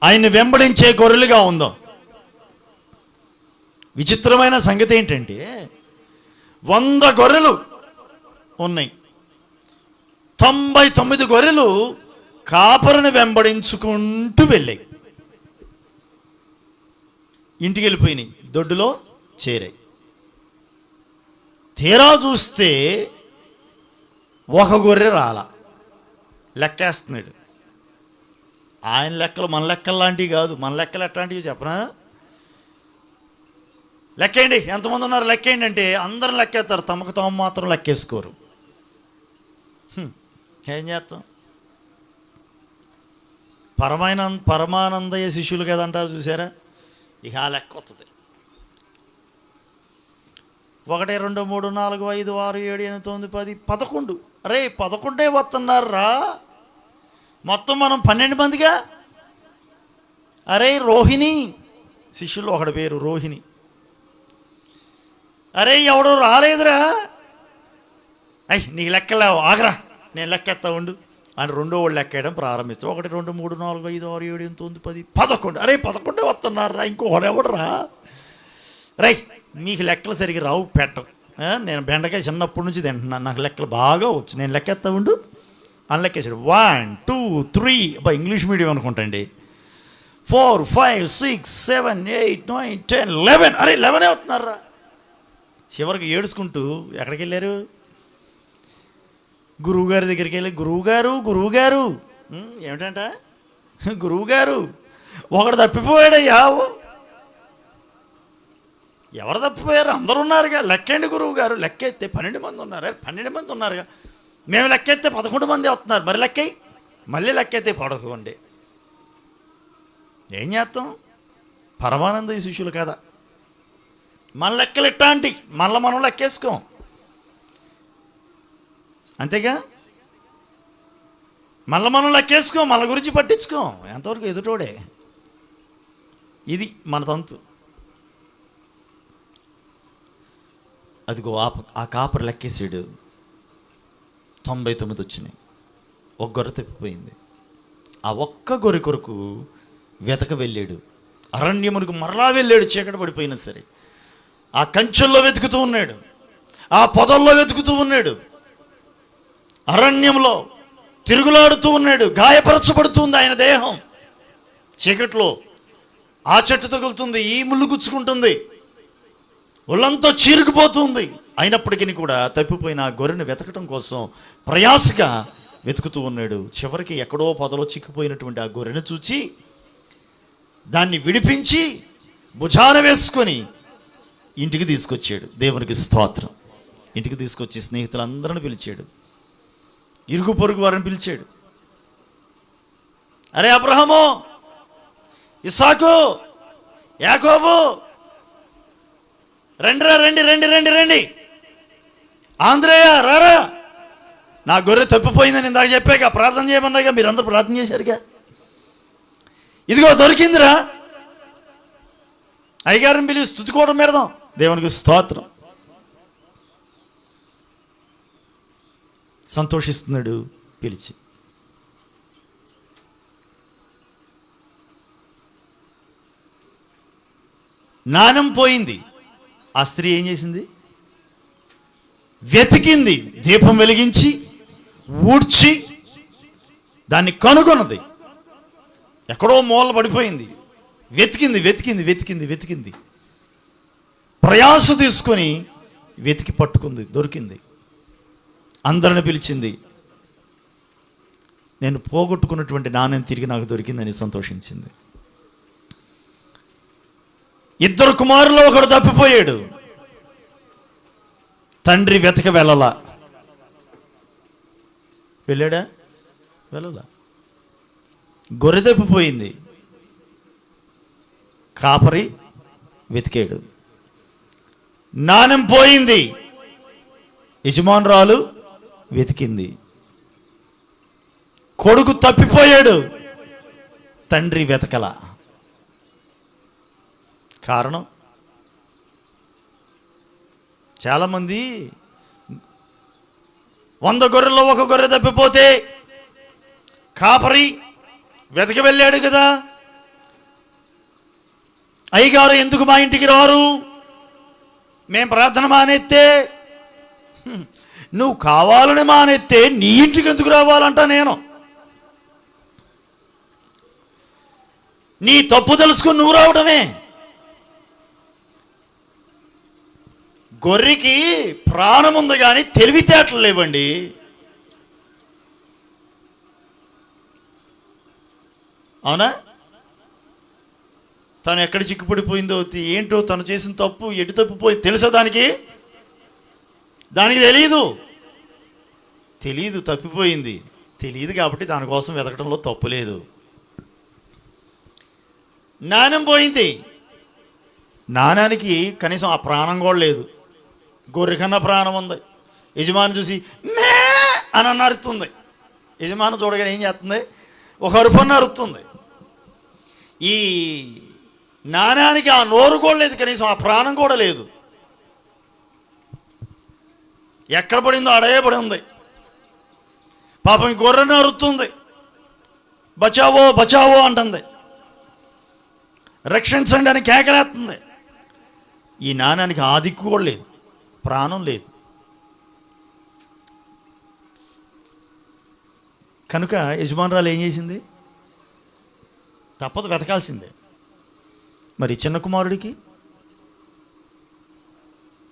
ఆయన్ని వెంబడించే గొర్రెలుగా ఉందాం. విచిత్రమైన సంగతి ఏంటంటే 100 గొర్రెలు ఉన్నాయి, 99 గొర్రెలు కాపరిని వెంబడించుకుంటూ వెళ్ళాయి, ఇంటికి వెళ్ళిపోయినాయి, దొడ్డులో చేరాయి. తీరా చూస్తే ఒక గొర్రె రాలా. లెక్కేస్తున్నాడు. ఆయన లెక్కలు మన లెక్కలు లాంటివి కాదు. మన లెక్కలు ఎట్లాంటివి చెప్పనా? లెక్కేయండి, ఎంతమంది ఉన్నారు లెక్కేయండి అంటే అందరం లెక్కేస్తారు, తమకు తాము మాత్రం లెక్కేసుకోరు. ఏం చేస్తాం? పరమానందయ్య శిష్యులు కదంటారు, చూసారా? ఇక ఆ లెక్క వస్తుంది. 1 2 3 4 5 6 7 8 9 10 11. అరే 11 వస్తున్నారా? మొత్తం మనం 12 మందిగా. అరే రోహిణి శిష్యులు ఒకటి పేరు రోహిణి. అరే ఎవడో రాలేదురా. నీకు లెక్కలేవు, ఆగరా నేను లెక్కెత్తా ఉండు అని రెండో వాళ్ళు లెక్కేయడం ప్రారంభిస్తాం. 1 2 3 4 5 6 7 8 9 10 11. అరే 11 వస్తున్నారా? ఇంకోడు ఎవడరా? రై మీకు లెక్కలు సరిగ్గా రావు, పెట్టం. నేను బెండకాయ చిన్నప్పటి నుంచి తింటున్నాను, నాకు లెక్కలు బాగా వచ్చు, నేను లెక్కెత్తా ఉండు అని లెక్కేసాడు. 1 2 3 ఇంగ్లీష్ మీడియం అనుకుంటండి. 4 5 6 7 8 9 10 11. అరే 11 వస్తున్నారా? చివరికి ఏడుచుకుంటూ ఎక్కడికి వెళ్ళారు? గురువుగారి దగ్గరికి వెళ్ళి, గురువుగారు ఏమిటంట? గురువుగారు ఒకడు తప్పిపోయాడయ్యా. ఎవరు తప్పిపోయారు? అందరూ ఉన్నారుగా, లెక్కండి గురువుగారు. లెక్కెత్తే 12 మంది ఉన్నారు. 12 మంది ఉన్నారుగా, మేము లెక్కెత్తే 11 మంది వస్తున్నారు. మరి లెక్కయి మళ్ళీ లెక్కెత్తే 11. ఏం చేస్తాం? పరమానంద శిష్యులు కదా, మన లెక్కలు ఎట్టాంటి, మళ్ళీ మనం లెక్కేసుకోం, అంతేగా? మళ్ళీ మనం లెక్కేసుకోం, మన గురించి పట్టించుకోం, ఎంతవరకు ఎదుటోడే. ఇది మన తంతు. అదిగో ఆ కాపరి లెక్కేసాడు, 99 వచ్చినాయి, ఒక గొర్రె తప్పిపోయింది. ఆ ఒక్క గొర్రె కొరకు వెతక వెళ్ళాడు, అరణ్యమునకు మరలా వెళ్ళాడు. చీకటి పడిపోయినా సరే ఆ కంచెల్లో వెతుకుతూ ఉన్నాడు, ఆ పొదల్లో వెతుకుతూ ఉన్నాడు, అరణ్యంలో తిరుగులాడుతూ ఉన్నాడు. గాయపరచబడుతుంది ఆయన దేహం, చీకట్లో ఆ చెట్టు తగులుతుంది, ఈ ముళ్ళు గుచ్చుకుంటుంది, ఒళ్ళంతా చీరుకుపోతుంది. అయినప్పటికీ కూడా తప్పిపోయిన ఆ గొర్రెను వెతకటం కోసం ప్రయాసగా వెతుకుతూ ఉన్నాడు. చివరికి ఎక్కడో పొదలో చిక్కిపోయినటువంటి ఆ గొర్రెను చూచి దాన్ని విడిపించి భుజాన వేసుకొని ఇంటికి తీసుకొచ్చాడు. దేవునికి స్తోత్రం. ఇంటికి తీసుకొచ్చి స్నేహితులందరిని పిలిచాడు, ఇరుగు పొరుగు వారిని పిలిచాడు. అరే అబ్రహాము, ఇస్సాకు, యాకోబు, రండిరా, రండి రండి రండి రండి. ఆంధ్రేయ రారా, నా గొర్రె తప్పిపోయిందని ఇందాక చెప్పాక, ప్రార్థన చేయమన్నాగా, మీరందరూ ప్రార్థన చేశారుగా, ఇదిగో దొరికిందిరా. అయ్యగారిని పిలిచి స్తుతికోవడం పెడదాం. దేవునికి స్తోత్రం. సంతోషిస్తున్నాడు పిలిచి. నాణం పోయింది. ఆ స్త్రీ ఏం చేసింది? వెతికింది, దీపం వెలిగించి ఊడ్చి దాన్ని కనుగొన్నది. ఎక్కడో మూల పడిపోయింది. వెతికింది వెతికింది వెతికింది వెతికింది ప్రయాస తీసుకొని వెతికి పట్టుకుంది, దొరికింది. అందరిని పిలిచింది. నేను పోగొట్టుకున్నటువంటి నాణ్యం తిరిగి నాకు దొరికిందని సంతోషించింది. ఇద్దరు కుమారులు ఒకడు తప్పిపోయాడు. తండ్రి వెతక వెళ్ళలా. వెళ్ళాడా? వెళ్ళలా. గొర్రె తప్పిపోయింది. కాపరి వెతికాడు. నాణెం పోయింది. యజమానురాలు వెతికింది. కొడుకు తప్పిపోయాడు. తండ్రి వెతకల. కారణం, చాలామంది 100 గొర్రెల్లో ఒక గొర్రె తప్పిపోతే కాపరి వెతక వెళ్ళాడు కదా, అయ్యగారు ఎందుకు మా ఇంటికి రారు, మేం ప్రార్థన మానేస్తే, నువ్వు కావాలని మానేస్తే నీ ఇంటికి ఎందుకు రావాలంట నేను? నీ తప్పు తెలుసుకుని నువ్వు రావడమే. గొర్రెకి ప్రాణం ఉంది కానీ తెలివితేటలు లేవండి. అవునా? తను ఎక్కడ చిక్కుపడిపోయిందో, ఏంటో తను చేసిన తప్పు ఎటు తప్పిపోయి తెలుసా దానికి తెలియదు. తప్పిపోయింది తెలియదు కాబట్టి దానికోసం వెతకడంలో తప్పు లేదు. నాణ్యం పోయింది. నాణ్యానికి కనీసం ఆ ప్రాణం కూడా లేదు. గొర్రె కన్నా ప్రాణం ఉంది. యజమాని చూసి మే అని అరుతుంది. యజమాని చూడగానే ఏం చేస్తుంది? ఒక అరుపన్న అరుతుంది. ఈ నాణ్యానికి ఆ నోరు కూడా లేదు, కనీసం ఆ ప్రాణం కూడా లేదు. ఎక్కడ పడిందో అడగే పడి ఉంది. పాపం ఈ గొర్రెను అరుతుంది, బచావో బచావో అంటుంది, రక్షించండి అని కేకలేస్తుంది. ఈ నాణ్యానికి ఆ దిక్కు కూడా లేదు, ప్రాణం లేదు. కనుక యజమానురాలు ఏం చేసింది? తప్పదు, వెతకాల్సిందే. మరి చిన్న కుమారుడికి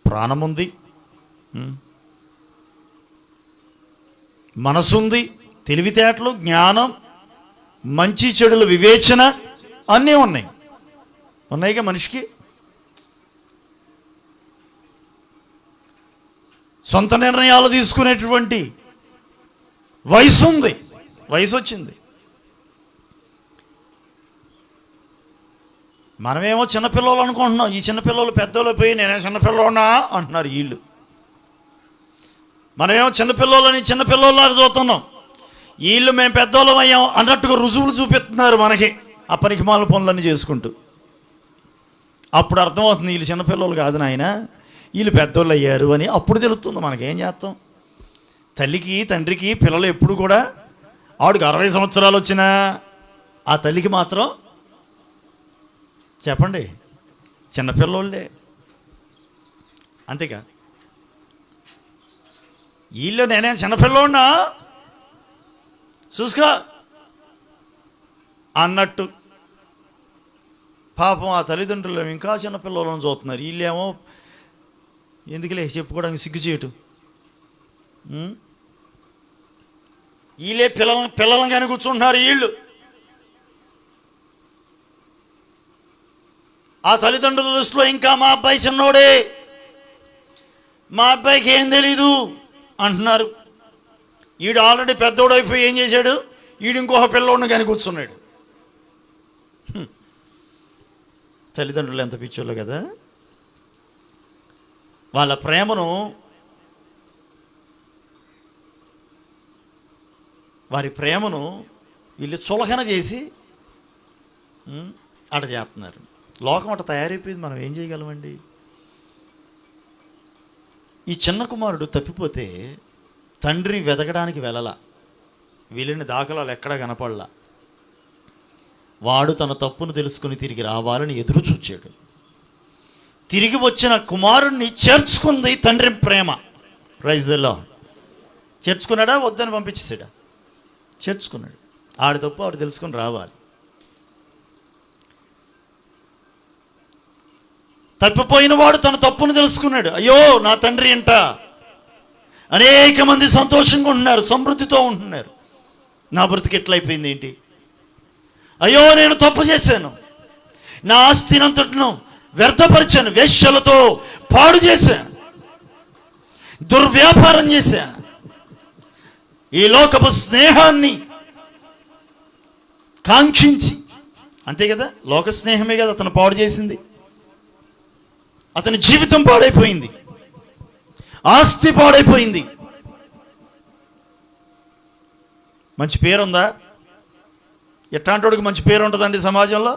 ప్రాణం ఉంది, మనసుంది, తెలివితేటలు, జ్ఞానం, మంచి చెడుల వివేచన అన్నీ ఉన్నాయిగా మనిషికి. సొంత నిర్ణయాలు తీసుకునేటువంటి వయసు వచ్చింది. మనమేమో చిన్నపిల్లలు అనుకుంటున్నాం. ఈ చిన్నపిల్లలు పెద్దోళ్ళు పోయి నేనే చిన్నపిల్లన్నా అంటున్నారు వీళ్ళు. మనమేమో చిన్నపిల్లలాగా చూస్తున్నాం. వీళ్ళు మేము పెద్దోళ్ళం అయ్యాం అన్నట్టుగా రుజువులు చూపిస్తున్నారు మనకి, ఆ పనికిమాల పనులన్నీ చేసుకుంటూ. అప్పుడు అర్థమవుతుంది వీళ్ళు చిన్నపిల్లలు కాదు నాయన, వీళ్ళు పెద్దోళ్ళు అయ్యారు అని అప్పుడు తెలుస్తుంది. మనకేం చేస్తాం? తల్లికి తండ్రికి పిల్లలు ఎప్పుడు కూడా, ఆవిడకి 60 సంవత్సరాలు వచ్చినా ఆ తల్లికి మాత్రం చెప్పండి చిన్నపిల్లోళ్ళే. అంతేగా? వీళ్ళు నేనే చిన్నపిల్లోడినా చూసుకో అన్నట్టు. పాపం ఆ తల్లిదండ్రులు ఇంకా చిన్నపిల్లలను చూస్తున్నారు. వీళ్ళేమో ఎందుకులే చెప్పుకోవడానికి సిగ్గుచేయటం. వీళ్ళే పిల్లలను కానీ కూర్చుంటున్నారు వీళ్ళు. ఆ తల్లిదండ్రుల దృష్టిలో ఇంకా మా అబ్బాయి చిన్నోడే, మా అబ్బాయికి ఏం తెలీదు అంటున్నారు. ఈడు ఆల్రెడీ పెద్దోడు అయిపోయి ఏం చేశాడు? ఈడు ఇంకొక పిల్లోడిని కానీ కూర్చున్నాడు. తల్లిదండ్రులు ఎంత పిచ్చోళ్ళు కదా. వాళ్ళ ప్రేమను, వారి ప్రేమను వీళ్ళు చులకన చేసి అట చేస్తున్నారు. లోకం అట తయారైపోయింది. మనం ఏం చేయగలమండి? ఈ చిన్న కుమారుడు తప్పిపోతే తండ్రి వెతకడానికి వెళ్ళిన దాఖలాలు ఎక్కడా కనపడలా. వాడు తన తప్పును తెలుసుకుని తిరిగి రావాలని ఎదురు చూచాడు. తిరిగి వచ్చిన కుమారుణ్ణి చేర్చుకుంది తండ్రి ప్రేమ. Praise the Lord. చేర్చుకున్నాడా? వద్దని పంపించేసాడా? చేర్చుకున్నాడు. ఆడి తప్పు ఆడు తెలుసుకుని రావాలి. తప్పిపోయిన వాడు తన తప్పును తెలుసుకున్నాడు. అయ్యో నా తండ్రి ఇంట, అనేక మంది సంతోషంగా ఉంటున్నారు, సమృద్ధితో ఉంటున్నారు. నా బ్రతికి ఎట్లయిపోయింది ఏంటి? అయ్యో నేను తప్పు చేశాను, నా ఆస్తినంతటిను వ్యర్థపరిచాను, వేశ్యలతో పాడు చేశాను, దుర్వ్యాపారం చేశా, ఈ లోకపు స్నేహాన్ని కాంక్షించి. అంతే కదా, లోక స్నేహమే కదా అతను పాడు చేసింది. అతని జీవితం పాడైపోయింది, ఆస్తి పాడైపోయింది. మంచి పేరుందా? ఎట్లాంటోడికి మంచి పేరు ఉంటుందండి సమాజంలో?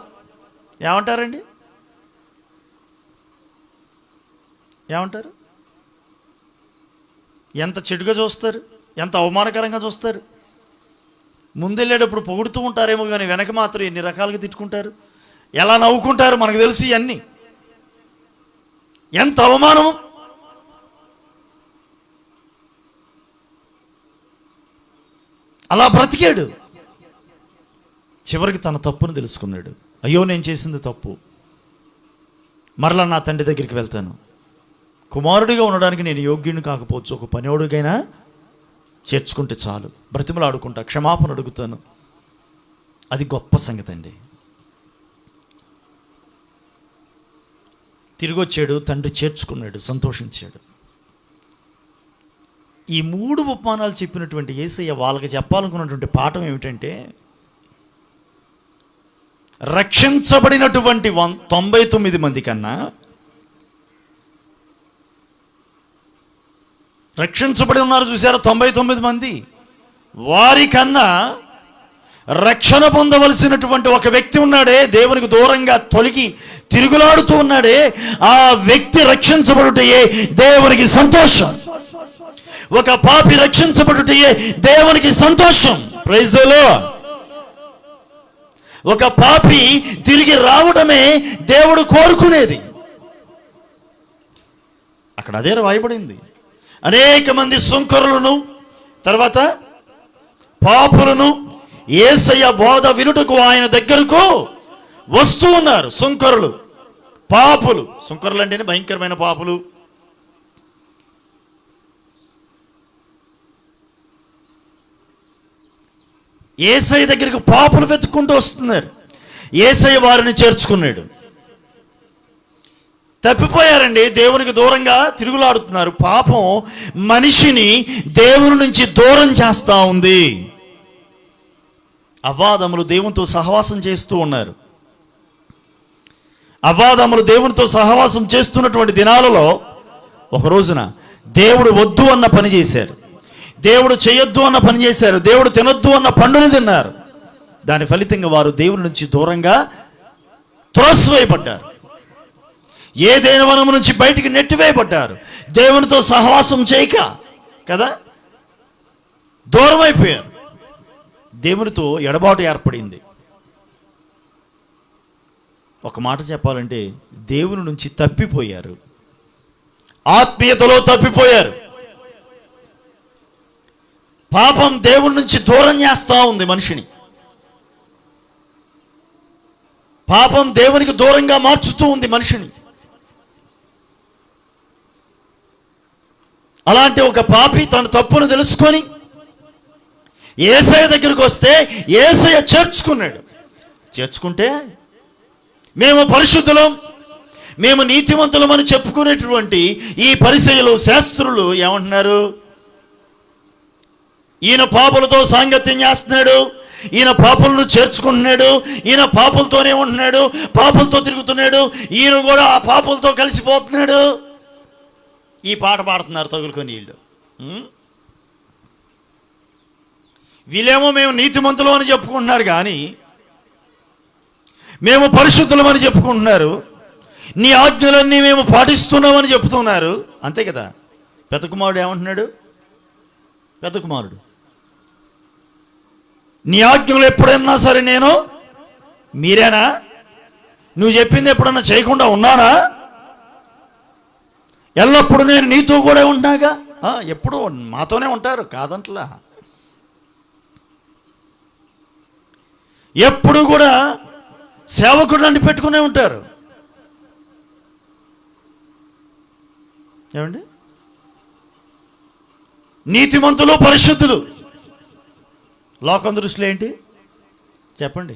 ఏమంటారండి? ఏమంటారు? ఎంత చెడుగా చూస్తారు, ఎంత అవమానకరంగా చూస్తారు. ముందెళ్ళేటప్పుడు పొగుడుతూ ఉంటారేమో కానీ వెనక మాత్రం ఎన్ని రకాలుగా తిట్టుకుంటారు, ఎలా నవ్వుకుంటారు మనకు తెలిసి. అన్నీ ఎంత అవమానం. అలా బ్రతికాడు. చివరికి తన తప్పును తెలుసుకున్నాడు. అయ్యో నేను చేసింది తప్పు, మరలా నా తండ్రి దగ్గరికి వెళ్తాను. కుమారుడిగా ఉండడానికి నేను యోగ్యుని కాకపోవచ్చు, ఒక పనివాడికైనా చేర్చుకుంటే చాలు, బ్రతిమలాడుకుంటా, క్షమాపణ అడుగుతాను. అది గొప్ప సంగతి అండి. తిరిగి వచ్చాడు, తండ్రి చేర్చుకున్నాడు, సంతోషించాడు. ఈ 3 ఉపమానాలు చెప్పినటువంటి యేసయ్య వాళ్ళకి చెప్పాలనుకున్నటువంటి పాఠం ఏమిటంటే, రక్షించబడినటువంటి 99 మంది కన్నా, రక్షించబడి ఉన్నారు చూసారా 99 మంది, వారికన్నా రక్షణ పొందవలసినటువంటి ఒక వ్యక్తి ఉన్నాడే, దేవునికి దూరంగా తొలగి తిరుగులాడుతూ ఉన్నాడే, ఆ వ్యక్తి రక్షించబడుటయే దేవునికి సంతోషం. ఒక పాపి రక్షించబడుటయే దేవునికి సంతోషం. Praise the lord. ఒక పాపి తిరిగి రావడమే దేవుడు కోరుకునేది. అక్కడ అదే రాయబడింది. అనేక మంది సుంకరులను, తర్వాత పాపులను యేసయ్య బోధ వినుటకు ఆయన దగ్గరకు వస్తూ ఉన్నారు. సుంకరులు, పాపులు. సుంకరులు అంటేనే భయంకరమైన పాపులు. యేసయ్య దగ్గరికి పాపులు వెతుక్కుంటూ వస్తున్నారు. యేసయ్య వారిని చేర్చుకున్నాడు. తప్పిపోయారండి, దేవునికి దూరంగా తిరుగులాడుతున్నారు. పాపం మనిషిని దేవుని నుంచి దూరం చేస్తూ ఉంది. అవ్వాదములు దేవునితో సహవాసం చేస్తూ ఉన్నారు. అవ్వాదములు దేవునితో సహవాసం చేస్తున్నటువంటి దినాలలో ఒక రోజున దేవుడు వద్దు అన్న పని చేశారు, దేవుడు చేయొద్దు అన్న పని చేశారు, దేవుడు తినొద్దు అన్న పండుని తిన్నారు. దాని ఫలితంగా వారు దేవుని నుంచి దూరంగా త్రోసివేయబడ్డారు. ఏదైనా వనము నుంచి బయటికి నెట్టివేయబడ్డారు. దేవునితో సహవాసం చేయక కదా దూరం అయిపోయారు. దేవునితో ఎడబాటు ఏర్పడింది. ఒక మాట చెప్పాలంటే దేవుని నుంచి తప్పిపోయారు, ఆత్మీయతలో తప్పిపోయారు. పాపం దేవుని నుంచి దూరం చేస్తూ ఉంది మనిషిని. పాపం దేవునికి దూరంగా మార్చుతూ ఉంది మనిషిని. అలాంటి ఒక పాపి తన తప్పును తెలుసుకొని యేసయ్య దగ్గరికి వస్తే యేసయ్య చేర్చుకున్నాడు. చేర్చుకుంటే మేము పరిశుద్ధులం, మేము నీతిమంతులం అని చెప్పుకునేటువంటి ఈ పరిసయ్యులు, శాస్త్రులు ఏమంటున్నారు? ఈయన పాపులతో సాంగత్యం చేస్తున్నాడు, ఈయన పాపులను చేర్చుకుంటున్నాడు, ఈయన పాపులతోనే ఉంటున్నాడు, పాపులతో తిరుగుతున్నాడు, ఈయన కూడా ఆ పాపులతో కలిసిపోతున్నాడు. ఈ పాట పాడుతున్నారు తగులుకొని వీళ్ళు. వీళ్ళేమో మేము నీతిమంతులు అని చెప్పుకుంటున్నారు, కానీ మేము పరిశుద్ధులమని చెప్పుకుంటున్నారు, నీ ఆజ్ఞలన్నీ మేము పాటిస్తున్నామని చెప్తున్నారు. అంతే కదా. పెద్ద కుమారుడు ఏమంటున్నాడు? పెద్ద కుమారుడు, నీ ఆజ్ఞలు ఎప్పుడైనా సరే నేను మీరేనా? నువ్వు చెప్పింది ఎప్పుడన్నా చేయకుండా ఉన్నానా? ఎల్లప్పుడూ నేను నీతో కూడా ఉంటాగా. ఎప్పుడు మాతోనే ఉంటారు, కాదంట్లా. ఎప్పుడు కూడా సేవకుడు నన్ను పెట్టుకునే ఉంటారు. ఏమండి? నీతిమంతులు పరిశుద్ధులు. లోకం దృష్టిలో ఏంటి చెప్పండి?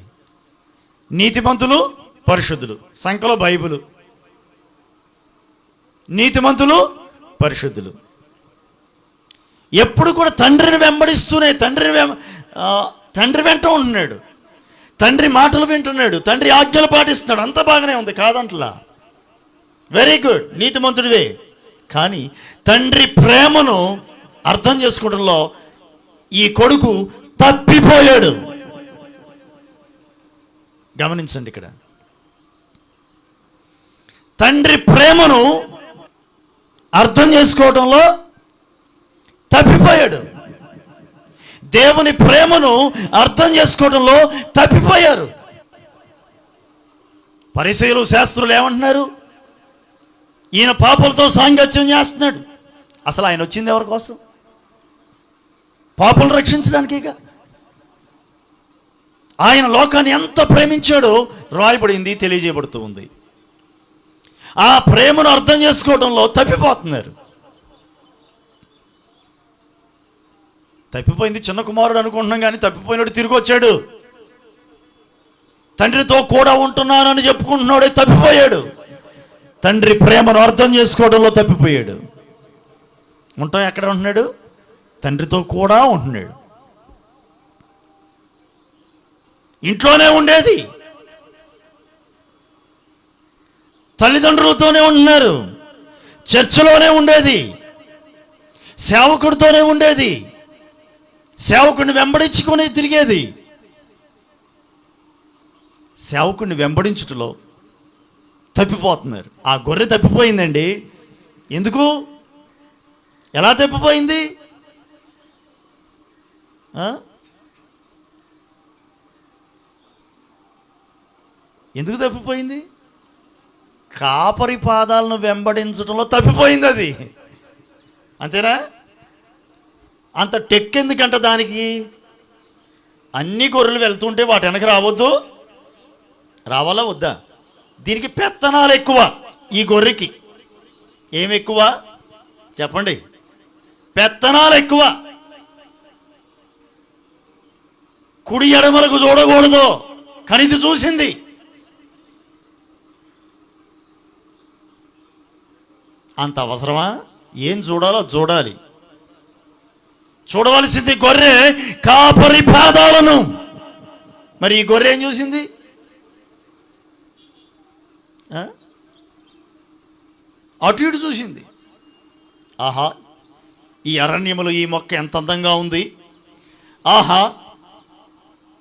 నీతిమంతులు పరిశుద్ధులు. సంఖ్యలో బైబిలు. నీతిమంతులు పరిశుద్ధులు. ఎప్పుడు కూడా తండ్రిని వెంబడిస్తూనే తండ్రి వెంట ఉంటున్నాడు, తండ్రి మాటలు వింటున్నాడు, తండ్రి ఆజ్ఞలు పాటిస్తున్నాడు. అంత బాగానే ఉంది, కాదంటలా. Very good, నీతిమంతుడివే. కానీ తండ్రి ప్రేమను అర్థం చేసుకోవడంలో ఈ కొడుకు తప్పిపోయాడు. గమనించండి, ఇక్కడ తండ్రి ప్రేమను అర్థం చేసుకోవడంలో తప్పిపోయాడు. దేవుని ప్రేమను అర్థం చేసుకోవడంలో తప్పిపోయారు. పరిసయ్యులు శాస్త్రులు ఏమంటున్నారు? ఈయన పాపులతో సాంగత్యం చేస్తున్నాడు. అసలు ఆయన వచ్చింది ఎవరి కోసం? పాపులను రక్షించడానికేగా. ఆయన లోకాన్ని ఎంత ప్రేమించాడో రాయబడింది, తెలియజేయబడుతూ ఉంది. ఆ ప్రేమను అర్థం చేసుకోవడంలో తప్పిపోతున్నారు. తప్పిపోయింది చిన్న కుమారుడు అనుకుంటున్నాం, కానీ తప్పిపోయినాడు తిరిగి వచ్చాడు. తండ్రితో కూడా ఉంటున్నానని చెప్పుకుంటున్నాడే తప్పిపోయాడు. తండ్రి ప్రేమను అర్థం చేసుకోవడంలో తప్పిపోయాడు. ఉంటాం ఎక్కడ ఉంటున్నాడు? తండ్రితో కూడా ఉంటున్నాడు. ఇంట్లోనే ఉండేది, తల్లిదండ్రులతోనే ఉంటున్నారు, చర్చిలోనే ఉండేది, సేవకుడితోనే ఉండేది, సేవకుడిని వెంబడించుకొని తిరిగేది. సేవకుడిని వెంబడించుటలో తప్పిపోతున్నారు. ఆ గొర్రె తప్పిపోయిందండి. ఎందుకు? ఎలా తప్పిపోయింది? ఎందుకు తప్పిపోయింది? కాపరి పాదాలను వెంబడించడంలో తప్పిపోయింది అది. అంతేనా? అంత టెక్కెందుకంట దానికి? అన్ని గొర్రెలు వెళ్తుంటే వాటి వెనక రావద్దు? రావాలా వద్దా? దీనికి పెత్తనాలు ఎక్కువ. ఈ గొర్రెకి ఏమి ఎక్కువ చెప్పండి? పెత్తనాలు ఎక్కువ. కుడి ఎడమలకు చూడకూడదు, కానీ ఇది చూసింది. అంత అవసరమా? ఏం చూడాలో చూడాలి. చూడవలసింది గొర్రె కాపరి పాదాలను. మరి ఈ గొర్రె ఏం చూసింది? అటు ఇటు చూసింది. ఆహా, ఈ అరణ్యములో ఈ మొక్క ఎంత అందంగా ఉంది, ఆహా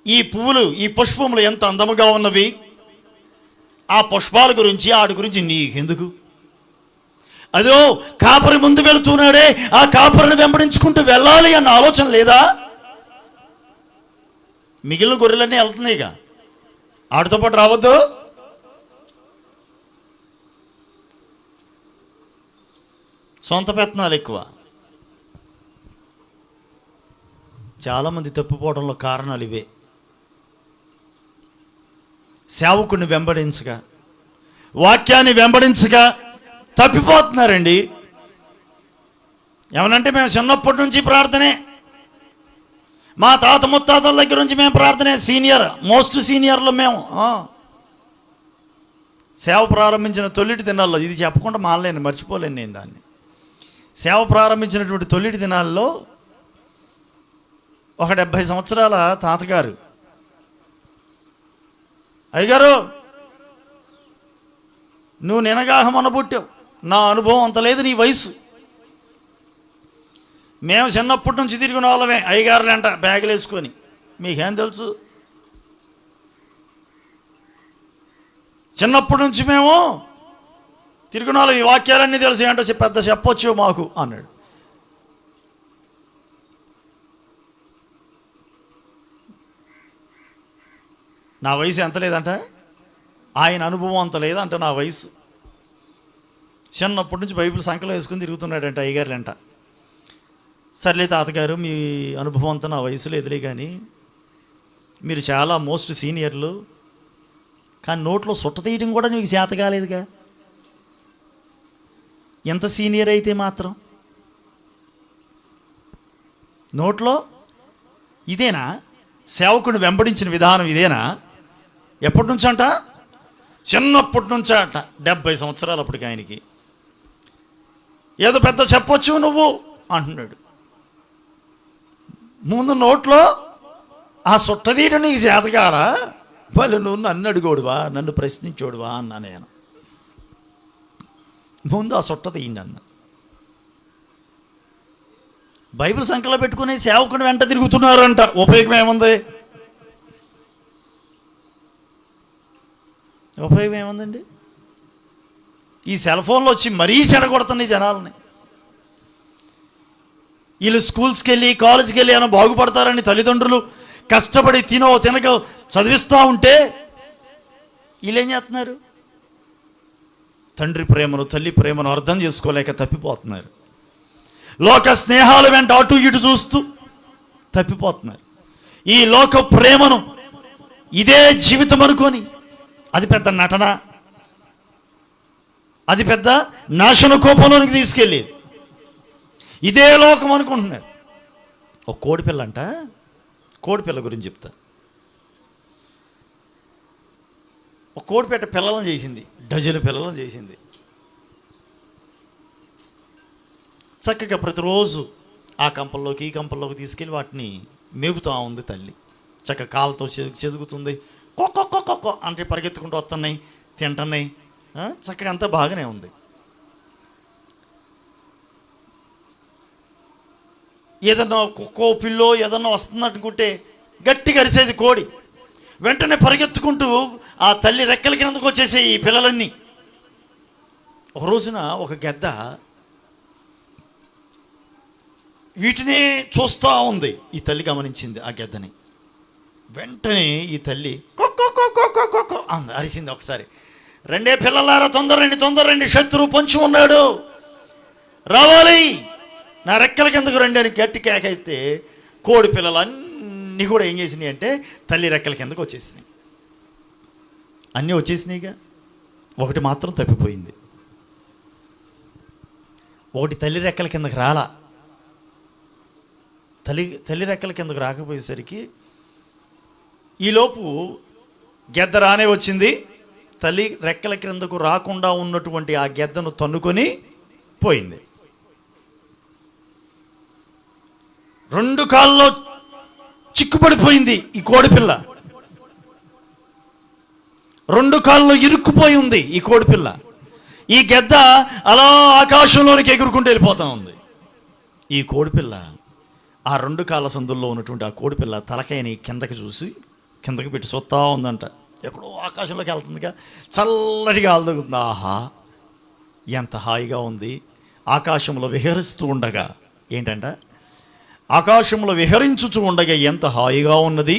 ఈ పువ్వులు ఈ పుష్పములు ఎంత అందముగా ఉన్నవి, ఆ పుష్పాల గురించి ఆడి గురించి నీకెందుకు? అదో కాపరి ముందు వెళుతున్నాడే, ఆ కాపరిని వెంబడించుకుంటూ వెళ్ళాలి అన్న ఆలోచన లేదా? మిగిలిన గొర్రెలన్నీ వెళ్తున్నాయిగా, ఆడితో పాటు రావద్దు? సొంత పెత్తనాలు ఎక్కువ. చాలామంది తప్పిపోవడంలో కారణాలు ఇవే. సేవకుడిని వెంబడించగా, వాక్యాన్ని వెంబడించగా తప్పిపోతున్నారండి. ఏమనంటే మేము చిన్నప్పటి నుంచి ప్రార్థనే, మా తాత ముత్తాతల దగ్గర నుంచి మేము ప్రార్థనే, సీనియర్ మోస్ట్ సీనియర్లు మేము. సేవ ప్రారంభించిన తొలిటి దినాల్లో, ఇది చెప్పకుండా మానలేను, మర్చిపోలేను నేను దాన్ని. సేవ ప్రారంభించినటువంటి తొలిటి దినాల్లో ఒక 70 సంవత్సరాల తాతగారు, అయ్యగారు నువ్వు నినగాహమన పుట్టావు, నా అనుభవం అంత లేదు, నీ వయసు. మేము చిన్నప్పటి నుంచి తిరిగిన వాళ్ళమే, అయ్యగారులంట బ్యాగులు వేసుకొని. మీకేం తెలుసు? చిన్నప్పటి నుంచి మేము తిరిగిన వాళ్ళం, ఈ వాక్యాలన్నీ తెలుసు, ఏంటో పెద్ద చెప్పొచ్చు మాకు అన్నాడు. నా వయసు ఎంత లేదంట, ఆయన అనుభవం అంత లేదంట నా వయసు. చిన్నప్పటి నుంచి బైబిల్ సంకలో వేసుకుని తిరుగుతున్నాడంట అయ్యగారులంట. సర్లే తాతగారు, మీ అనుభవం అంతా నా వయసు లేదులే, కానీ మీరు చాలా మోస్ట్ సీనియర్లు, కానీ నోట్లో సుట్ట తీయడం కూడా నీకు చేత కాలేదుగా. ఎంత సీనియర్ అయితే మాత్రం నోట్లో ఇదేనా సేవకుని వెంబడించిన విధానం? ఇదేనా? ఎప్పటి నుంచి అంట? చిన్నప్పటి నుంచే అంట. 70 సంవత్సరాలు అప్పటికి ఆయనకి. ఏదో పెద్ద చెప్పొచ్చు నువ్వు అంటున్నాడు. ముందు నోట్లో ఆ సుట్టదీయడం నీకు చేతగారా? వాళ్ళు నువ్వు నన్ను అడుగోడువా, నన్ను ప్రశ్నించోడువా అన్నా నేను. ముందు ఆ సుట్ట తీయండి అన్న. బైబిల్ సంఖ్యలో పెట్టుకుని సేవకుని వెంట తిరుగుతున్నారంట. ఉపయోగం ఏముంది? ఉపయోగం ఏముందండి? ఈ సెల్ ఫోన్లో వచ్చి మరీ చెడగొడుతున్నాయి జనాలని. వీళ్ళు స్కూల్స్కి వెళ్ళి కాలేజీకి వెళ్ళి ఏమైనా బాగుపడతారని తల్లిదండ్రులు కష్టపడి తినక చదివిస్తూ ఉంటే వీళ్ళేం చేస్తున్నారు? తండ్రి ప్రేమను తల్లి ప్రేమను అర్థం చేసుకోలేక తప్పిపోతున్నారు. లోక స్నేహాల వెంట అటు ఇటు చూస్తూ తప్పిపోతున్నారు. ఈ లోక ప్రేమను ఇదే జీవితం అనుకొని అది పెద్ద నటన, అది పెద్ద నాశన కోపంలోనికి తీసుకెళ్ళేది. ఇదే లోకం అనుకుంటున్నారు. ఒక కోడిపిల్ల అంట, కోడిపిల్ల గురించి చెప్తా. ఒక కోడిపెట్ట పిల్లలను చేసింది, డజను పిల్లలను చేసింది. చక్కగా ప్రతిరోజు ఆ కంపల్లోకి ఈ కంపల్లోకి తీసుకెళ్ళి వాటిని మేపుతూ ఉంది తల్లి. చక్కగా కాళ్ళతో చెదుగుతుంది, కొక్క అంటే పరిగెత్తుకుంటూ వస్తున్నాయి, తింటున్నాయి, చక్కగా అంతా బాగానే ఉంది. ఏదన్నా కుక్కో పిల్లో ఏదన్నా వస్తుందనుకుంటే గట్టిగా అరిసేది కోడి. వెంటనే పరిగెత్తుకుంటూ ఆ తల్లి రెక్కల కిందకు వచ్చేసే ఈ పిల్లలన్నీ. ఒక రోజున ఒక గెద్ద వీటిని చూస్తూ ఉంది. ఈ తల్లి గమనించింది ఆ గెద్దని. వెంటనే ఈ తల్లి కొక్క అరిసింది ఒకసారి. రెండే పిల్లలారా, తొందరండి, శత్రువు పొంచి ఉన్నాడు, రావాలి, నా రెక్కల కిందకు రండి అని గట్టి కేకైతే కోడి పిల్లలు అన్నీ కూడా ఏం చేసినాయి అంటే తల్లి రెక్కల కిందకు వచ్చేసినాయి. అన్నీ వచ్చేసినాయిగా, ఒకటి మాత్రం తప్పిపోయింది. ఒకటి తల్లి రెక్కల కిందకు రాలా. తల్లి రెక్కల కిందకు రాకపోయేసరికి ఈలోపు గెద్ద రానే వచ్చింది. తల్లి రెక్కల క్రిందకు రాకుండా ఉన్నటువంటి ఆ గెద్దను తన్నుకొని పోయింది. 2 కాళ్ళలో చిక్కుపడిపోయింది ఈ కోడిపిల్ల. 2 కాళ్ళలో ఇరుక్కుపోయి ఉంది ఈ కోడిపిల్ల. ఈ గెద్ద అలా ఆకాశంలోనికి ఎగురుకుంటూ వెళ్ళిపోతూ ఉంది. ఈ కోడిపిల్ల ఆ 2 కాళ్ళ సందుల్లో ఉన్నటువంటి ఆ కోడిపిల్ల తలకాయని కిందకి చూసి కిందకి పెట్టి చూస్తూ ఉందంట. ఎక్కడో ఆకాశంలోకి వెళ్తుందిగా, చల్లటిగా అల్లుతుంది. ఆహా, ఎంత హాయిగా ఉంది. ఆకాశంలో విహరిస్తూ ఉండగా ఏంటంట, ఆకాశంలో విహరించుచూ ఉండగా ఎంత హాయిగా ఉన్నది.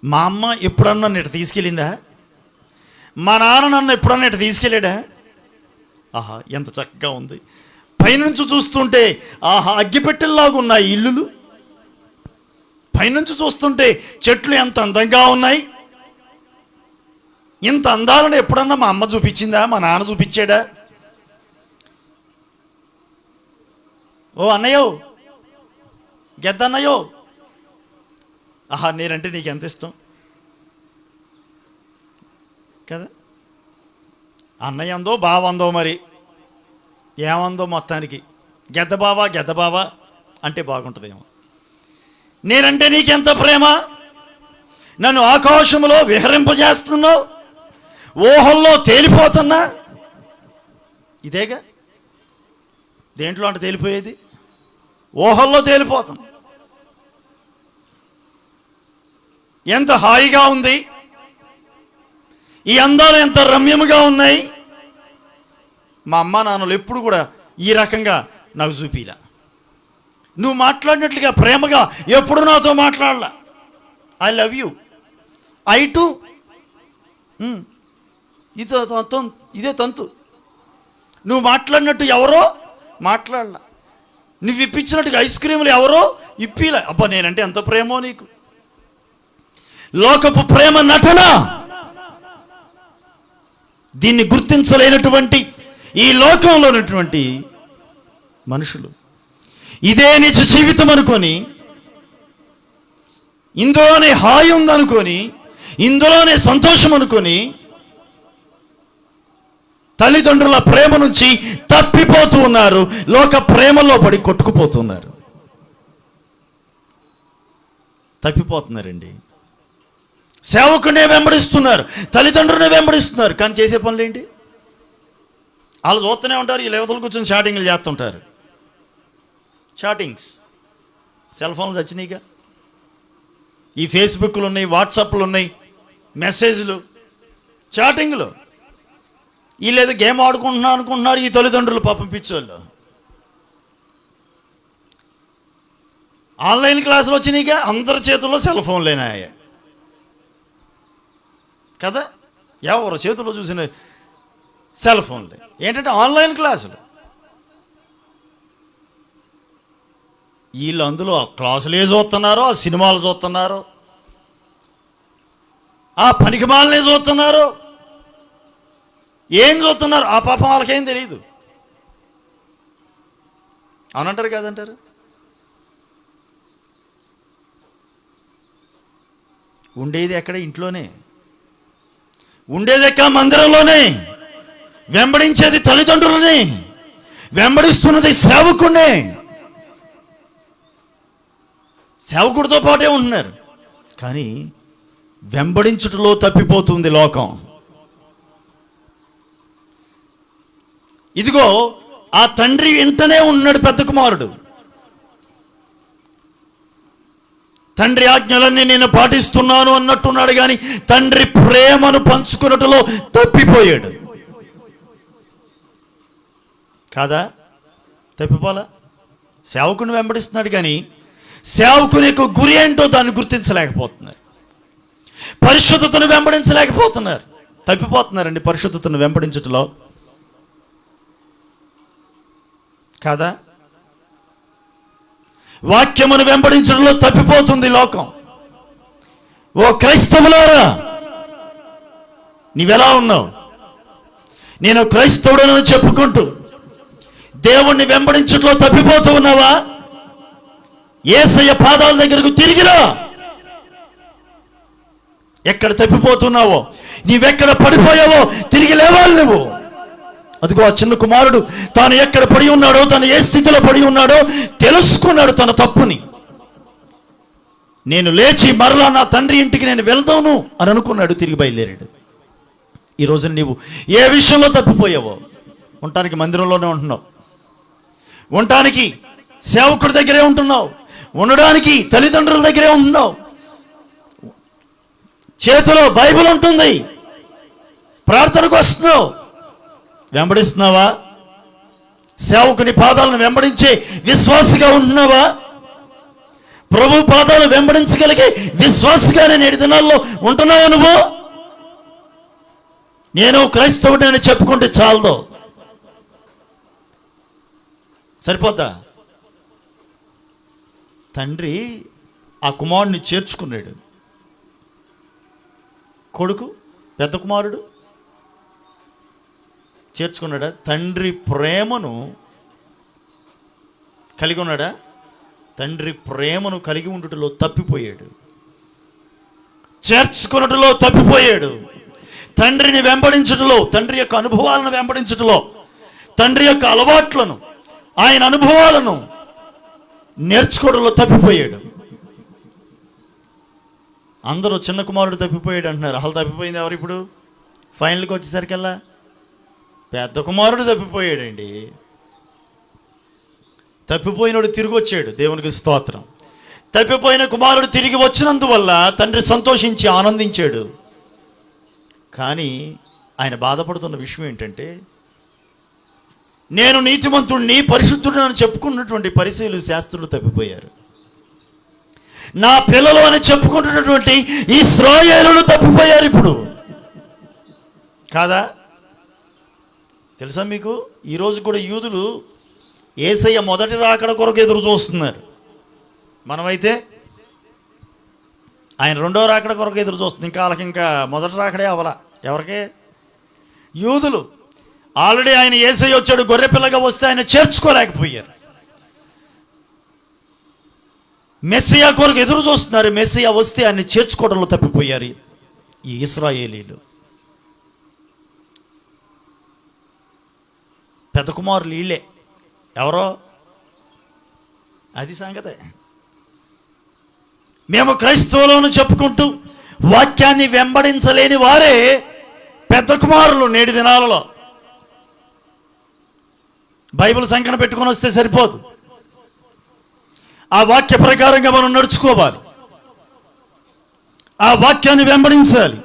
మా అమ్మ ఎప్పుడన్నా ఇటు తీసుకెళ్ళిందా? మా నాన్న నన్ను ఎప్పుడన్నా ఇటు తీసుకెళ్ళాడా? ఆహా, ఎంత చక్కగా ఉంది. పైనుంచి చూస్తుంటే ఆహా, అగ్గిపెట్టెల్లాగా ఉన్నాయి ఇల్లులు. పైనుంచి చూస్తుంటే చెట్లు ఎంత అందంగా ఉన్నాయి. ఇంత అందాలను ఎప్పుడన్నా మా అమ్మ చూపించిందా? మా నాన్న చూపించాడా? ఓ అన్నయ్యో, గెద్దన్నయ్యో, ఆహా, నేనంటే నీకు ఎంత ఇష్టం కదా. అన్నయ్య అందో బావ అందో, మరి ఏమందో మొత్తానికి గెద్ద బావా అంటే బాగుంటుందేమో. నేనంటే నీకెంత ప్రేమ, నన్ను ఆకాశంలో విహరింపజేస్తున్నావు, ఊహల్లో తేలిపోతున్నా. ఇదేగా దేంట్లో అంటే తేలిపోయేది, ఊహల్లో తేలిపోతుంది. ఎంత హాయిగా ఉంది, ఈ అందాలు ఎంత రమ్యముగా ఉన్నాయి. మా అమ్మ నాన్నలు ఎప్పుడు కూడా ఈ రకంగా నాకు చూపిలా. నువ్వు మాట్లాడినట్లుగా ప్రేమగా ఎప్పుడు నాతో మాట్లాడలా. I love you, I too. ఇదే తంతు. నువ్వు మాట్లాడినట్టు ఎవరో మాట్లాడలా. నువ్వు ఇప్పించినట్టుగా ఐస్ క్రీములు ఎవరో ఇప్పిలా. అబ్బా, నేనంటే ఎంత ప్రేమో నీకు. లోకపు ప్రేమ నటన. దీన్ని గుర్తించలేనటువంటి ఈ లోకంలో ఉన్నటువంటి మనుషులు. ఇదే నిజ జీవితం అనుకొని, ఇందులోనే హాయి ఉందనుకొని, ఇందులోనే సంతోషం అనుకొని తల్లిదండ్రుల ప్రేమ నుంచి తప్పిపోతూ ఉన్నారు. లోక ప్రేమలో పడి కొట్టుకుపోతున్నారు. తప్పిపోతున్నారండి. సేవకునే వెంబడిస్తున్నారు, తల్లిదండ్రులనే వెంబడిస్తున్నారు. కానీ చేసే పనులు ఏంటి? వాళ్ళు చూస్తూనే ఉంటారు, ఈ లెవెతలు కూర్చొని షాటింగ్లు చేస్తుంటారు. షాటింగ్స్, సెల్ ఫోన్లు వచ్చినాయిగా, ఈ ఫేస్బుక్లు ఉన్నాయి, వాట్సాప్లు ఉన్నాయి, మెసేజ్లు, చాటింగ్లు. వీళ్ళేదో గేమ్ అనుకుంటున్నారు ఈ తల్లిదండ్రులు పాపం పిచ్చోళ్ళు. ఆన్లైన్ క్లాసులు వచ్చినాయిగా, అందరి చేతుల్లో సెల్ ఫోన్లేనాయి కదా. ఎవరు చేతుల్లో చూసిన సెల్ ఫోన్లే. ఏంటంటే ఆన్లైన్ క్లాసులు. వీళ్ళు అందులో క్లాసులే చూస్తున్నారో, ఆ సినిమాలు చూస్తున్నారో, ఆ పనికిమాలనే చూస్తున్నారు, ఏం చూస్తున్నారు ఆ పాపం వాళ్ళకేం తెలియదు. అవునంటారు కాదంటారు? ఉండేది ఎక్కడ? ఇంట్లోనే. ఉండేది ఎక్కడ? మందిరంలోనే. వెంబడించేది తల్లిదండ్రులనే, వెంబడిస్తున్నది సేవకుడినే. సేవకుడితో పాటే ఉంటున్నారు. కానీ వెంబడించుటలో తప్పిపోతుంది లోకం. ఇదిగో ఆ తండ్రి వెంటనే ఉన్నాడు పెద్ద కుమారుడు. తండ్రి ఆజ్ఞలన్నీ నేను పాటిస్తున్నాను అన్నట్టున్నాడు, కానీ తండ్రి ప్రేమను పంచుకున్నట్టులో తప్పిపోయాడు. కాదా? తప్పిపోలా? సేవకుని వెంబడిస్తున్నాడు, కానీ సేవకుని యొక్క గురి ఏంటో దాన్ని గుర్తించలేకపోతున్నారు. పరిశుద్ధతను వెంబడించలేకపోతున్నారు. తప్పిపోతున్నారండి పరిశుద్ధతను వెంబడించటంలో. కాదా? వాక్యమును వెంబడించడంలో తప్పిపోతుంది లోకం. ఓ క్రైస్తవులారా, నీవెలా ఉన్నావు? నేను క్రైస్తవుడని చెప్పుకుంటూ దేవుణ్ణి వెంబడించడంలో తప్పిపోతూ ఉన్నావా? యేసయ్య పాదాల దగ్గరకు తిరిగిరా. ఎక్కడ తప్పిపోతున్నావో, నీవెక్కడ పడిపోయావో తిరిగి లేవాలి నువ్వు. అదిగో ఆ చిన్న కుమారుడు తాను ఎక్కడ పడి ఉన్నాడో, తాను ఏ స్థితిలో పడి ఉన్నాడో తెలుసుకున్నాడు తన తప్పుని. నేను లేచి మరలా నా తండ్రి ఇంటికి నేను వెళ్తాను అని అనుకున్నాడు. తిరిగి బయలుదేరాడు. ఈరోజు నీవు ఏ విషయంలో తప్పిపోయావో, ఉండటానికి మందిరంలోనే ఉంటున్నావు, ఉండటానికి సేవకుడి దగ్గరే ఉంటున్నావు, ఉండడానికి తల్లిదండ్రుల దగ్గరే ఉంటున్నావు, చేతిలో బైబిల్ ఉంటుంది, ప్రార్థనకు వస్తున్నావు, వెంబడిస్తున్నావా? సేవకుని పాదాలను వెంబడించే విశ్వాసిగా ఉంటున్నావా? ప్రభు పాదాలు వెంబడించగలిగే విశ్వాసిగానే నేటి దినాల్లో ఉంటున్నావా నువ్వు? నేను క్రైస్తవుడిని చెప్పుకుంటే చాలదో? సరిపోద్దా? తండ్రి ఆ కుమారుడిని చేర్చుకున్నాడు. కొడుకు పెద్ద కుమారుడు చేర్చుకున్నాడా? తండ్రి ప్రేమను కలిగి ఉన్నాడా? తండ్రి ప్రేమను కలిగి ఉండటంలో తప్పిపోయాడు. చేర్చుకున్నటలో తప్పిపోయాడు. తండ్రిని వెంబడించటంలో, తండ్రి యొక్క అనుభవాలను వెంబడించటంలో, తండ్రి యొక్క అలవాట్లను, ఆయన అనుభవాలను నేర్చుకోవడంలో తప్పిపోయాడు. అందరూ చిన్న కుమారుడు తప్పిపోయాడు అంటున్నారు. అసలు తప్పిపోయింది ఎవరు? ఇప్పుడు ఫైనల్కి వచ్చేసరికల్లా పెద్ద కుమారుడు తప్పిపోయాడండి. తప్పిపోయినోడు తిరిగి వచ్చాడు. దేవునికి స్తోత్రం. తప్పిపోయిన కుమారుడు తిరిగి వచ్చినందువల్ల తండ్రి సంతోషించి ఆనందించాడు. కానీ ఆయన బాధపడుతున్న విషయం ఏంటంటే, నేను నీతిమంతుడిని, పరిశుద్ధుడు అని చెప్పుకున్నటువంటి పరిసయ్యులు, శాస్త్రులు తప్పిపోయారు. నా పిల్లలు అని చెప్పుకుంటున్నటువంటి ఈ ఇశ్రాయేలులు తప్పిపోయారు ఇప్పుడు. కాదా? తెలుసా మీకు? ఈరోజు కూడా యూదులు యేసయ్య మొదటి రాకడ కొరకు ఎదురు చూస్తున్నారు. మనమైతే ఆయన రెండో రాకడ కొరకు ఎదురు చూస్తుంది. ఇంకా వాళ్ళకి ఇంకా మొదటి రాకడే అవలా. ఎవరికే? యూదులు. ఆల్రెడీ ఆయన యేసయ్య వచ్చాడు, గొర్రెపిల్లగా వస్తే ఆయన చేర్చుకోలేకపోయారు. మెస్సియా కొరకు ఎదురు చూస్తున్నారు. మెస్సియా వస్తే ఆయన్ని చేర్చుకోవడంలో తప్పిపోయారు ఈ ఇశ్రాయేలీలు. పెద్ద కుమారులు వీళ్ళే. ఎవరో అది సంగతే. మేము క్రైస్తవులను చెప్పుకుంటూ వాక్యాన్ని వెంబడించలేని వారే పెద్ద కుమారులు. నేటి దినాలలో బైబిల్ సంకన పెట్టుకొని వస్తే సరిపోదు, ఆ వాక్య ప్రకారంగా మనం నడుచుకోవాలి, ఆ వాక్యాన్ని వెంబడించాలి,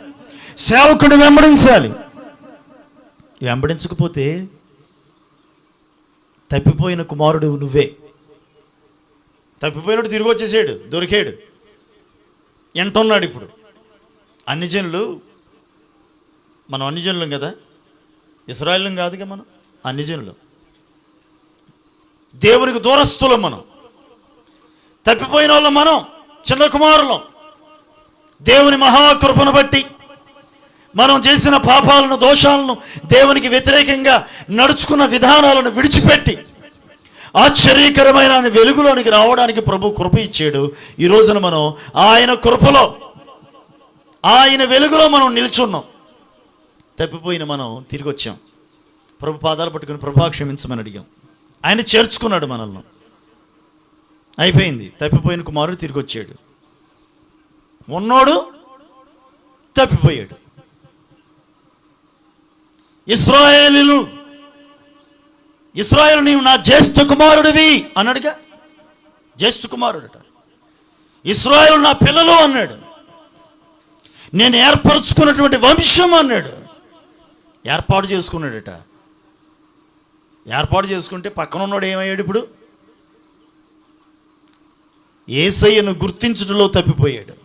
సేవకుడిని వెంబడించాలి. వెంబడించకపోతే తప్పిపోయిన కుమారుడు నువ్వే. తప్పిపోయినట్టు తిరిగి వచ్చేసాడు, దొరికాడు, ఎంటున్నాడు. ఇప్పుడు అన్ని జనులు, మనం అన్ని జనులం కదా, ఇశ్రాయేలుం కాదుగా, మనం అన్ని జనులు, దేవునికి దూరస్తులం. మనం తప్పిపోయిన వాళ్ళం, మనం చిన్న కుమారులం. దేవుని మహాకృపను బట్టి మనం చేసిన పాపాలను, దోషాలను, దేవునికి వ్యతిరేకంగా నడుచుకున్న విధానాలను విడిచిపెట్టి ఆశ్చర్యకరమైన వెలుగులోనికి రావడానికి ప్రభు కృప ఇచ్చాడు. ఈ రోజున మనం ఆయన కృపలో, ఆయన వెలుగులో మనం నిల్చున్నాం. తప్పిపోయిన మనం తిరిగి వచ్చాం. ప్రభు పాదాలు పట్టుకుని ప్రభా క్షమించమని అడిగాం. ఆయన చేర్చుకున్నాడు మనల్ని. అయిపోయింది. తప్పిపోయిన కుమారుడు తిరిగి వచ్చాడు. ఉన్నోడు తప్పిపోయాడు. ఇశ్రాయేలు నీవు నా జ్యేష్ఠ కుమారుడివి అన్నాడుగా. జ్యేష్ఠ కుమారుడట. ఇశ్రాయేలు నా పిల్లలు అన్నాడు. నేను ఏర్పరచుకున్నటువంటి వంశం అన్నాడు. ఏర్పాటు చేసుకున్నాడట. ఏర్పాటు చేసుకుంటే పక్కన ఉన్నాడు ఏమయ్యాడు? ఇప్పుడు యేసయ్యను గుర్తించడంలో తప్పిపోయాడు.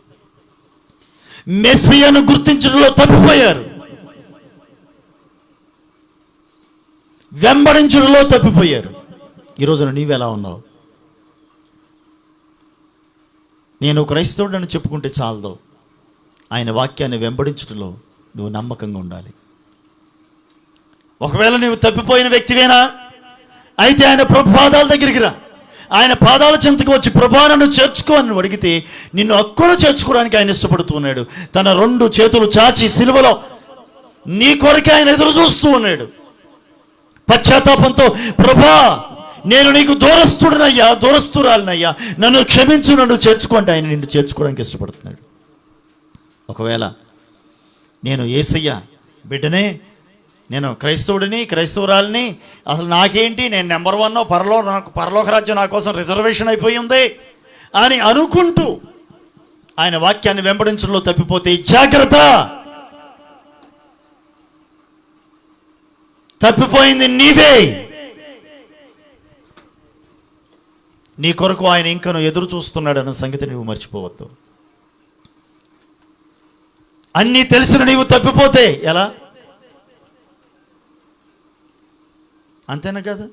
మెస్సియాను గుర్తించడంలో తప్పిపోయారు. వెంబడించడంలో తప్పిపోయారు. ఈరోజున నీవెలా ఉన్నావు? నేను క్రైస్తవుడని చెప్పుకుంటే చాలదు. ఆయన వాక్యాన్ని వెంబడించడంలో నువ్వు నమ్మకంగా ఉండాలి. ఒకవేళ నీవు తప్పిపోయిన వ్యక్తివేనా అయితే ఆయన ప్రభు పాదాల దగ్గరికి రా. ఆయన పాదాల చెంతకు వచ్చి ప్రభా నన్ను చేర్చుకో అని అడిగితే నిన్ను అక్కున చేర్చుకోవడానికి ఆయన ఇష్టపడుతూ ఉన్నాడు. తన 2 చేతులు చాచి సిలువలో నీ కొరకే ఆయన ఎదురు చూస్తూ ఉన్నాడు. పశ్చాత్తాపంతో ప్రభా నేను నీకు దూరస్తుడినయ్యా, దూరస్తురాలినయ్యా, నన్ను క్షమించు, నన్ను చేర్చుకుంటే ఆయన నిన్ను చేర్చుకోవడానికి ఇష్టపడుతున్నాడు. ఒకవేళ నేను యేసయ్య బిడ్డనే, నేను క్రైస్తవుడిని, క్రైస్తవురాలిని, అసలు నాకేంటి, నేను నెంబర్ 1, నాకు పరలోక రాజ్యం నా కోసం రిజర్వేషన్ అయిపోయి ఉంది అని అనుకుంటూ ఆయన వాక్యాన్ని వెంబడించడంలో తప్పిపోతే జాగ్రత్త. తప్పిపోయింది నీవే. నీ కొరకు ఆయన ఇంకను ఎదురు చూస్తున్నాడు అన్న సంగతి నువ్వు మర్చిపోవద్దు. అన్నీ తెలిసిన నీవు తప్పిపోతే ఎలా? అంతేనా కదా?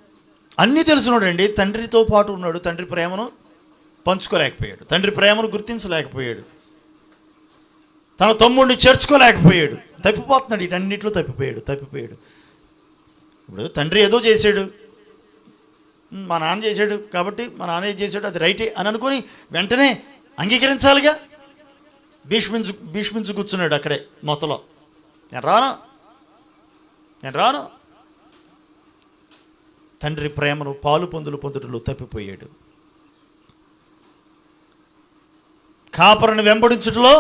అన్నీ తెలిసినాడండి, తండ్రితో పాటు ఉన్నాడు, తండ్రి ప్రేమను పంచుకోలేకపోయాడు, తండ్రి ప్రేమను గుర్తించలేకపోయాడు, తన తమ్ముడిని చేర్చుకోలేకపోయాడు. తప్పిపోతున్నాడు, వీటన్నిటిలో తప్పిపోయాడు. ఇప్పుడు తండ్రి ఏదో చేశాడు, మా నాన్న చేశాడు కాబట్టి మా నాన్న ఏది చేశాడు అది రైటే అని అనుకుని వెంటనే అంగీకరించాలిగా. భీష్మించు కూర్చున్నాడు అక్కడే మొత్తలో. నేను రాను. తండ్రి ప్రేమను పాలు పొందుటలో తప్పిపోయాడు. కాపరిని వెంబడించుటలో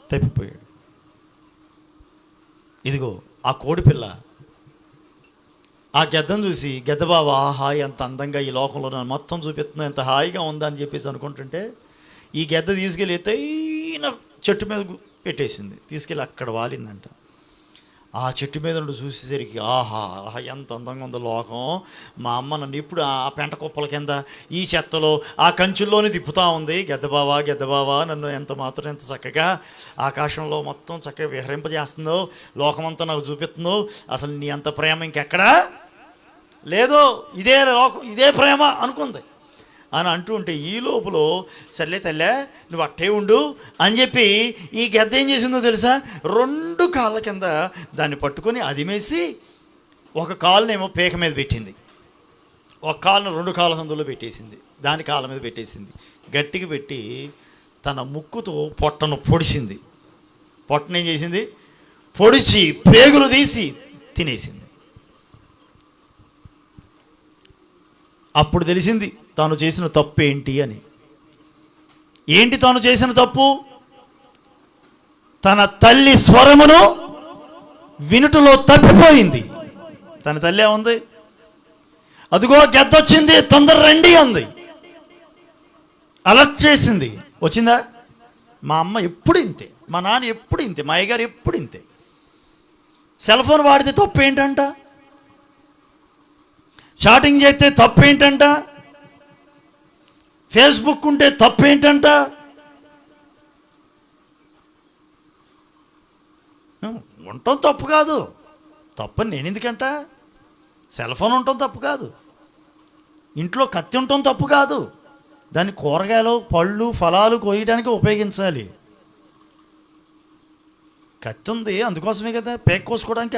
తప్పిపోయాడు. ఇదిగో ఆ కోడిపిల్ల ఆ గెద్దను చూసి, గెద్ద బాబా ఆహా ఎంత అందంగా ఈ లోకంలో నన్ను మొత్తం చూపిస్తున్నా, ఎంత హాయిగా ఉందా అని చెప్పేసి అనుకుంటుంటే ఈ గెద్ద తీసుకెళ్ళి ఎత్తైన చెట్టు మీద పెట్టేసింది. తీసుకెళ్ళి అక్కడ వాలిందంట. ఆ చెట్టు మీద నుండి చూసేసరికి ఆహా ఎంత అందంగా ఉందో లోకం, మా అమ్మ నన్ను ఇప్పుడు ఆ పెంట కుప్పల కింద ఈ చెత్తలో ఆ కంచుల్లోనే తిప్పుతూ ఉంది. గెద్దబావా నన్ను ఎంత చక్కగా ఆకాశంలో మొత్తం చక్కగా విహరింపజేస్తుందో, లోకమంతా నాకు చూపిస్తుందో, అసలు నీ అంత ప్రేమ ఇంకెక్కడా లేదో, ఇదే లోకం, ఇదే ప్రేమ అనుకుంది అని అంటూ ఉంటే ఈ లోపల సర్లే తల్లే నువ్వు అట్టే ఉండు అని చెప్పి ఈ గెద్ద ఏం చేసిందో తెలుసా? 2 కాళ్ళ కింద దాన్ని పట్టుకొని అదిమేసి ఒక కాలునేమో పేక మీద పెట్టింది, ఒక కాలును 2 కాళ్ళ సందులో పెట్టేసింది, దాని కాళ్ళ మీద పెట్టేసింది. గట్టిగా పెట్టి తన ముక్కుతో పొట్టను పొడిచింది. పొట్టను ఏం చేసింది? పొడిచి పేగులు తీసి తినేసింది. అప్పుడు తెలిసింది తాను చేసిన తప్పు ఏంటి అని. ఏంటి తాను చేసిన తప్పు? తన తల్లి స్వరమును వినుటలో తప్పిపోయింది. తన తల్లి ఏముంది? అదిగో గెద్దొచ్చింది, తొందర రండి అంది. అలర్ట్ చేసింది. వచ్చిందా? మా అమ్మ ఎప్పుడు ఇంతే, మా నాన్న ఎప్పుడు ఇంతే, మా అయ్యగారు ఎప్పుడు ఇంతే. సెల్ ఫోన్ వాడితే తప్పు ఏంటంట? చాటింగ్ చేస్తే తప్పు ఏంటంట? ఫేస్బుక్ ఉంటే తప్పు ఏంటంట? ఉండటం తప్పు కాదు. తప్పని నేను ఎందుకంట? సెల్ ఫోన్ ఉండటం తప్పు కాదు. ఇంట్లో కత్తి ఉండటం తప్పు కాదు. దాన్ని కూరగాయలు, పళ్ళు, ఫలాలు కోయడానికి ఉపయోగించాలి. కత్తి ఉంది అందుకోసమే కదా, పేక కోసుకోవడానిక,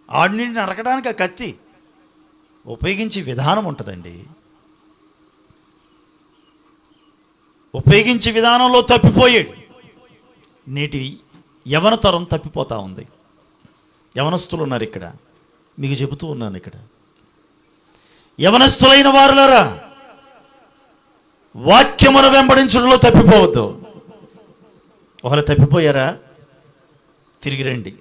ఆడిని నరకడానికి ఆ కత్తి. ఉపయోగించే విధానం ఉంటుందండి. ఉపయోగించే విధానంలో తప్పిపోయాడు. నేటి యవన తరం తప్పిపోతూ ఉంది. యవనస్తులు ఉన్నారు ఇక్కడ, మీకు చెబుతూ ఉన్నాను. ఇక్కడ యవనస్తులైన వారులారా, వాక్యమును వెంబడించడంలో తప్పిపోవద్దు. ఒకవేళ తప్పిపోయారా, తిరిగి రండి.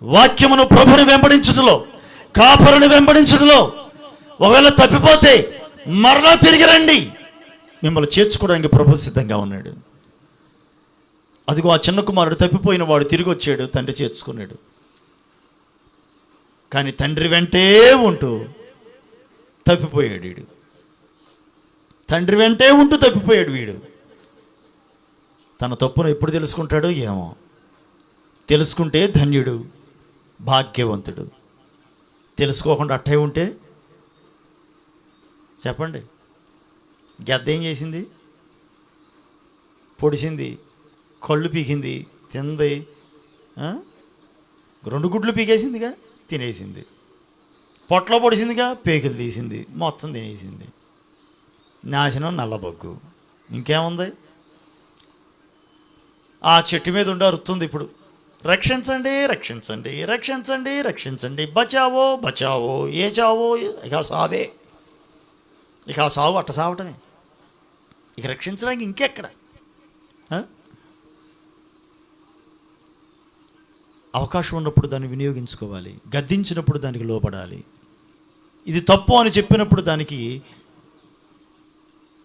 వాక్యమును, ప్రభుని వెంబడించడంలో, కాపరుని వెంబడించడంలో ఒకవేళ తప్పిపోతే మరలా తిరిగి రండి. మిమ్మల్ని చేర్చుకోవడానికి ప్రభు సిద్ధంగా ఉన్నాడు. అదిగో ఆ చిన్న కుమారుడు తప్పిపోయిన వాడు తిరిగి వచ్చాడు, తండ్రి చేర్చుకున్నాడు. కానీ తండ్రి వెంటే ఉంటూ తప్పిపోయాడు వీడు. తండ్రి వెంటే ఉంటూ తప్పిపోయాడు వీడు. తన తప్పును ఎప్పుడు తెలుసుకుంటాడో ఏమో. తెలుసుకుంటే ధన్యుడు, భాగ్యవంతుడు. తెలుసుకోకుండా అట్టే ఉంటే చెప్పండి. గద్ద ఏం చేసింది? పొడిచింది, కళ్ళు పీకింది, తింది, 2 గుడ్లు పీకేసిందిగా, తినేసింది. పొట్టలో పొడిచిందిగా, పేకలు తీసింది, మొత్తం తినేసింది. నాశనం, నల్లబొగ్గు. ఇంకేముంది? ఆ చెట్టు మీద ఉండి అరుతుంది ఇప్పుడు, రక్షించండి, రక్షించండి, రక్షించండి, రక్షించండి, బచావో బచావో, ఏ చావో, ఇక సావే, ఇక ఆ సావు అట్ట సావటమే. ఇక రక్షించడానికి ఇంకెక్కడ? అవకాశం ఉన్నప్పుడు దాన్ని వినియోగించుకోవాలి. గద్దించినప్పుడు దానికి లోబడాలి. ఇది తప్పు అని చెప్పినప్పుడు దానికి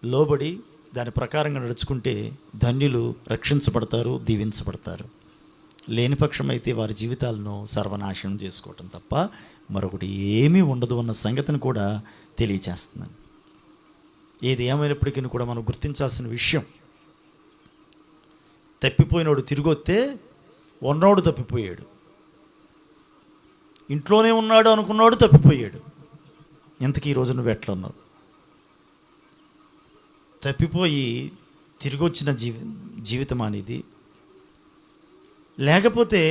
లోబడి దాని ప్రకారంగా నడుచుకుంటే ధన్యులు, రక్షించబడతారు, దీవించబడతారు. లేని పక్షం అయితే వారి జీవితాలను సర్వనాశనం చేసుకోవటం తప్ప మరొకటి ఏమీ ఉండదు అన్న సంగతిని కూడా తెలియచేస్తున్నాను. ఏది ఏమైనప్పటికీ కూడా మనం గుర్తించాల్సిన విషయం, తప్పిపోయినోడు తిరిగి వస్తే ఉన్నోడు తప్పిపోయాడు. ఇంట్లోనే ఉన్నాడు అనుకున్నాడు తప్పిపోయాడు. ఇంతకీ ఈరోజు నువ్వు ఎట్లా ఉన్నావు? తప్పిపోయి తిరిగి వచ్చిన జీవితం అనేది, లేకపోతే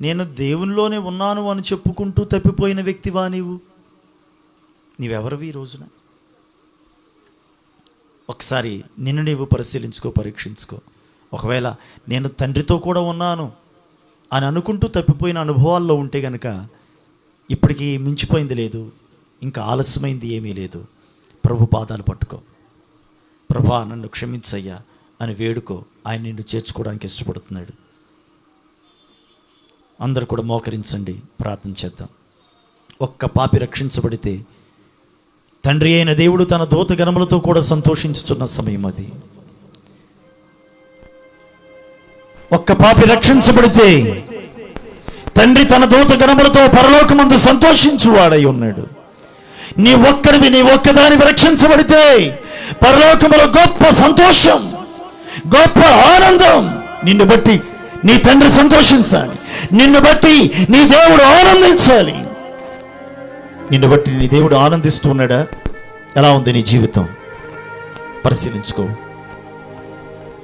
నేను దేవునిలోనే ఉన్నాను అని చెప్పుకుంటూ తప్పిపోయిన వ్యక్తివా నీవెవరివి ఈ రోజున? ఒకసారి నిన్ను నీవు పరిశీలించుకో, పరీక్షించుకో. ఒకవేళ నేను తండ్రితో కూడా ఉన్నాను అని అనుకుంటూ తప్పిపోయిన అనుభవాల్లో ఉంటే కనుక ఇప్పటికీ మించిపోయింది లేదు, ఇంకా ఆలస్యమైంది ఏమీ లేదు. ప్రభు పాదాలు పట్టుకో, ప్రభా నన్ను క్షమించయ్యా అని వేడుకో. ఆయన నిన్ను చేర్చుకోవడానికి ఇష్టపడుతున్నాడు. అందరూ కూడా మోకరించండి, ప్రార్థన చేద్దాం. ఒక్క పాపి రక్షించబడితే తండ్రి అయిన దేవుడు తన దూతగణములతో కూడా సంతోషించుతున్న సమయం అది. ఒక్క పాపి రక్షించబడితే తండ్రి తన దూతగణములతో పరలోకమందు సంతోషించువాడై ఉన్నాడు. నీ ఒక్కదాని రక్షించబడితే పరలోకములో గొప్ప సంతోషం, గొప్ప ఆనందం. నిన్ను బట్టి నీ తండ్రి సంతోషించాలి, నిన్ను బట్టి నీ దేవుడు ఆనందించాలి. నిన్ను బట్టి నీ దేవుడు ఆనందిస్తున్నాడా? ఎలా ఉంది నీ జీవితం? పరిశీలించుకో,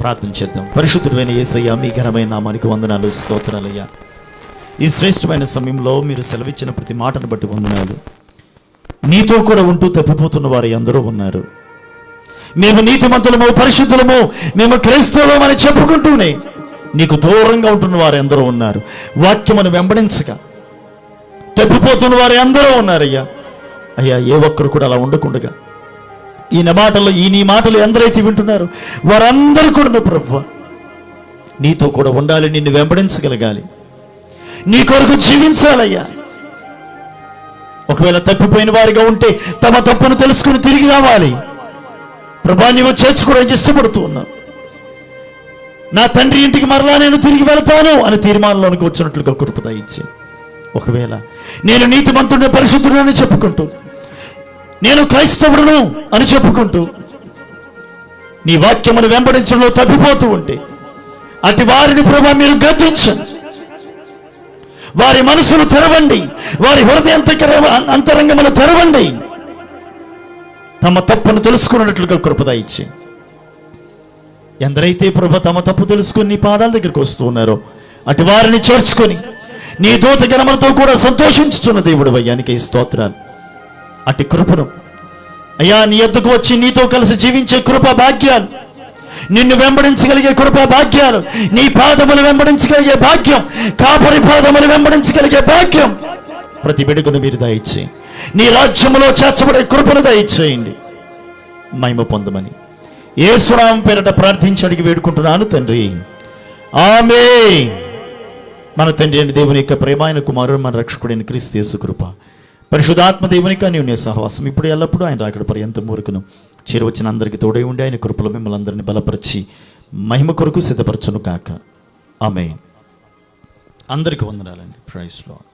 ప్రార్థన చేద్దాం. పరిశుద్ధుడైన యేసయ్య, మీ ఘనమైన నామానికి వందనాలు, స్తోత్రాలయ్యా. ఈ శ్రేష్టమైన సమయంలో మీరు సెలవిచ్చిన ప్రతి మాటను బట్టి వందనాలు. నీతో కూడా ఉంటూ తప్పిపోతున్న వారు ఎందరో ఉన్నారు. మేము నీతిమంతులము, పరిశుద్ధులము, మేము క్రైస్తవులమని చెప్పుకుంటూనే నీకు దూరంగా ఉంటున్న వారు ఎందరో ఉన్నారు. వాక్యమును వెంబడించగా తప్పిపోతున్న వారు ఎందరో ఉన్నారయ్యా. అయ్యా, ఏ ఒక్కరు కూడా అలా ఉండకుండగా నీ మాటలు ఎందరైతే వింటున్నారో వారందరూ కూడా ప్రభువా నీతో కూడా ఉండాలి, నిన్ను వెంబడించగలగాలి, నీ కొరకు జీవించాలయ్యా. ఒకవేళ తప్పిపోయిన వారిగా ఉంటే తమ తప్పును తెలుసుకుని తిరిగి రావాలి. ప్రభా, నీవు చేర్చుకోవడానికి ఇష్టపడుతూ ఉన్నావు. నా తండ్రి ఇంటికి మరలా నేను తిరిగి వెళతాను అని తీర్మానంలోనికి వచ్చినట్లుగా కృప దయచేయి. ఒకవేళ నేను నీతిమంతుడిని, పరిశుద్ధుడని చెప్పుకుంటూ, నేను క్రైస్తవుడును అని చెప్పుకుంటూ నీ వాక్యమును వెంబడించడంలో తప్పిపోతూ ఉంటే అటు వారిని ప్రభా మీరు గద్దించండి. వారి మనసును తెరవండి, వారి హృదయ అంతరంగమును తెరవండి. తమ తప్పును తెలుసుకున్నట్లుగా కృప దయచేయి. ఎందరైతే ప్రభు తమ తప్పు తెలుసుకుని నీ పాదాల దగ్గరికి వస్తూ ఉన్నారో అటు వారిని చేర్చుకొని నీ దూత గణములతో కూడా సంతోషించుచున్న దేవుడు అయ్యానికి స్తోత్రాలు. అటు కృపను అయ్యా, నీ యొద్దకు వచ్చి నీతో కలిసి జీవించే కృపా భాగ్యాలు, నిన్ను వెంబడించగలిగే కృపా భాగ్యాలు, నీ పాదములు వెంబడించగలిగే భాగ్యం, కాపరి పాదములు వెంబడించగలిగే భాగ్యం ప్రతి బిడ్డకును మీరు దయచేయండి. నీ రాజ్యములో చేర్చబడే కృపను దయచేయండి. మహిమ పొందమని యేసు నామం పేరట ప్రార్థించి అడిగి వేడుకుంటున్నాను తండ్రి, ఆమేన్. మన తండ్రి అయిన దేవుని యొక్క ప్రేమ, ఆయన కుమారుడు మన రక్షకుడైన క్రీస్తు యేసు కృప, పరిశుద్ధాత్మ దేవునికి అన్యోన్య సహవాసం ఇప్పుడు ఎల్లప్పుడూ ఆయన రాకడ పర్యంతం వరకును చేరువచ్చిన అందరికీ తోడై ఉండి ఆయన కృపలో మిమ్మల్ని అందరినీ బలపరిచి మహిమ కొరకు సిద్ధపరచును కాక. ఆమేన్. అందరికీ వందనాలండి. Praise lord.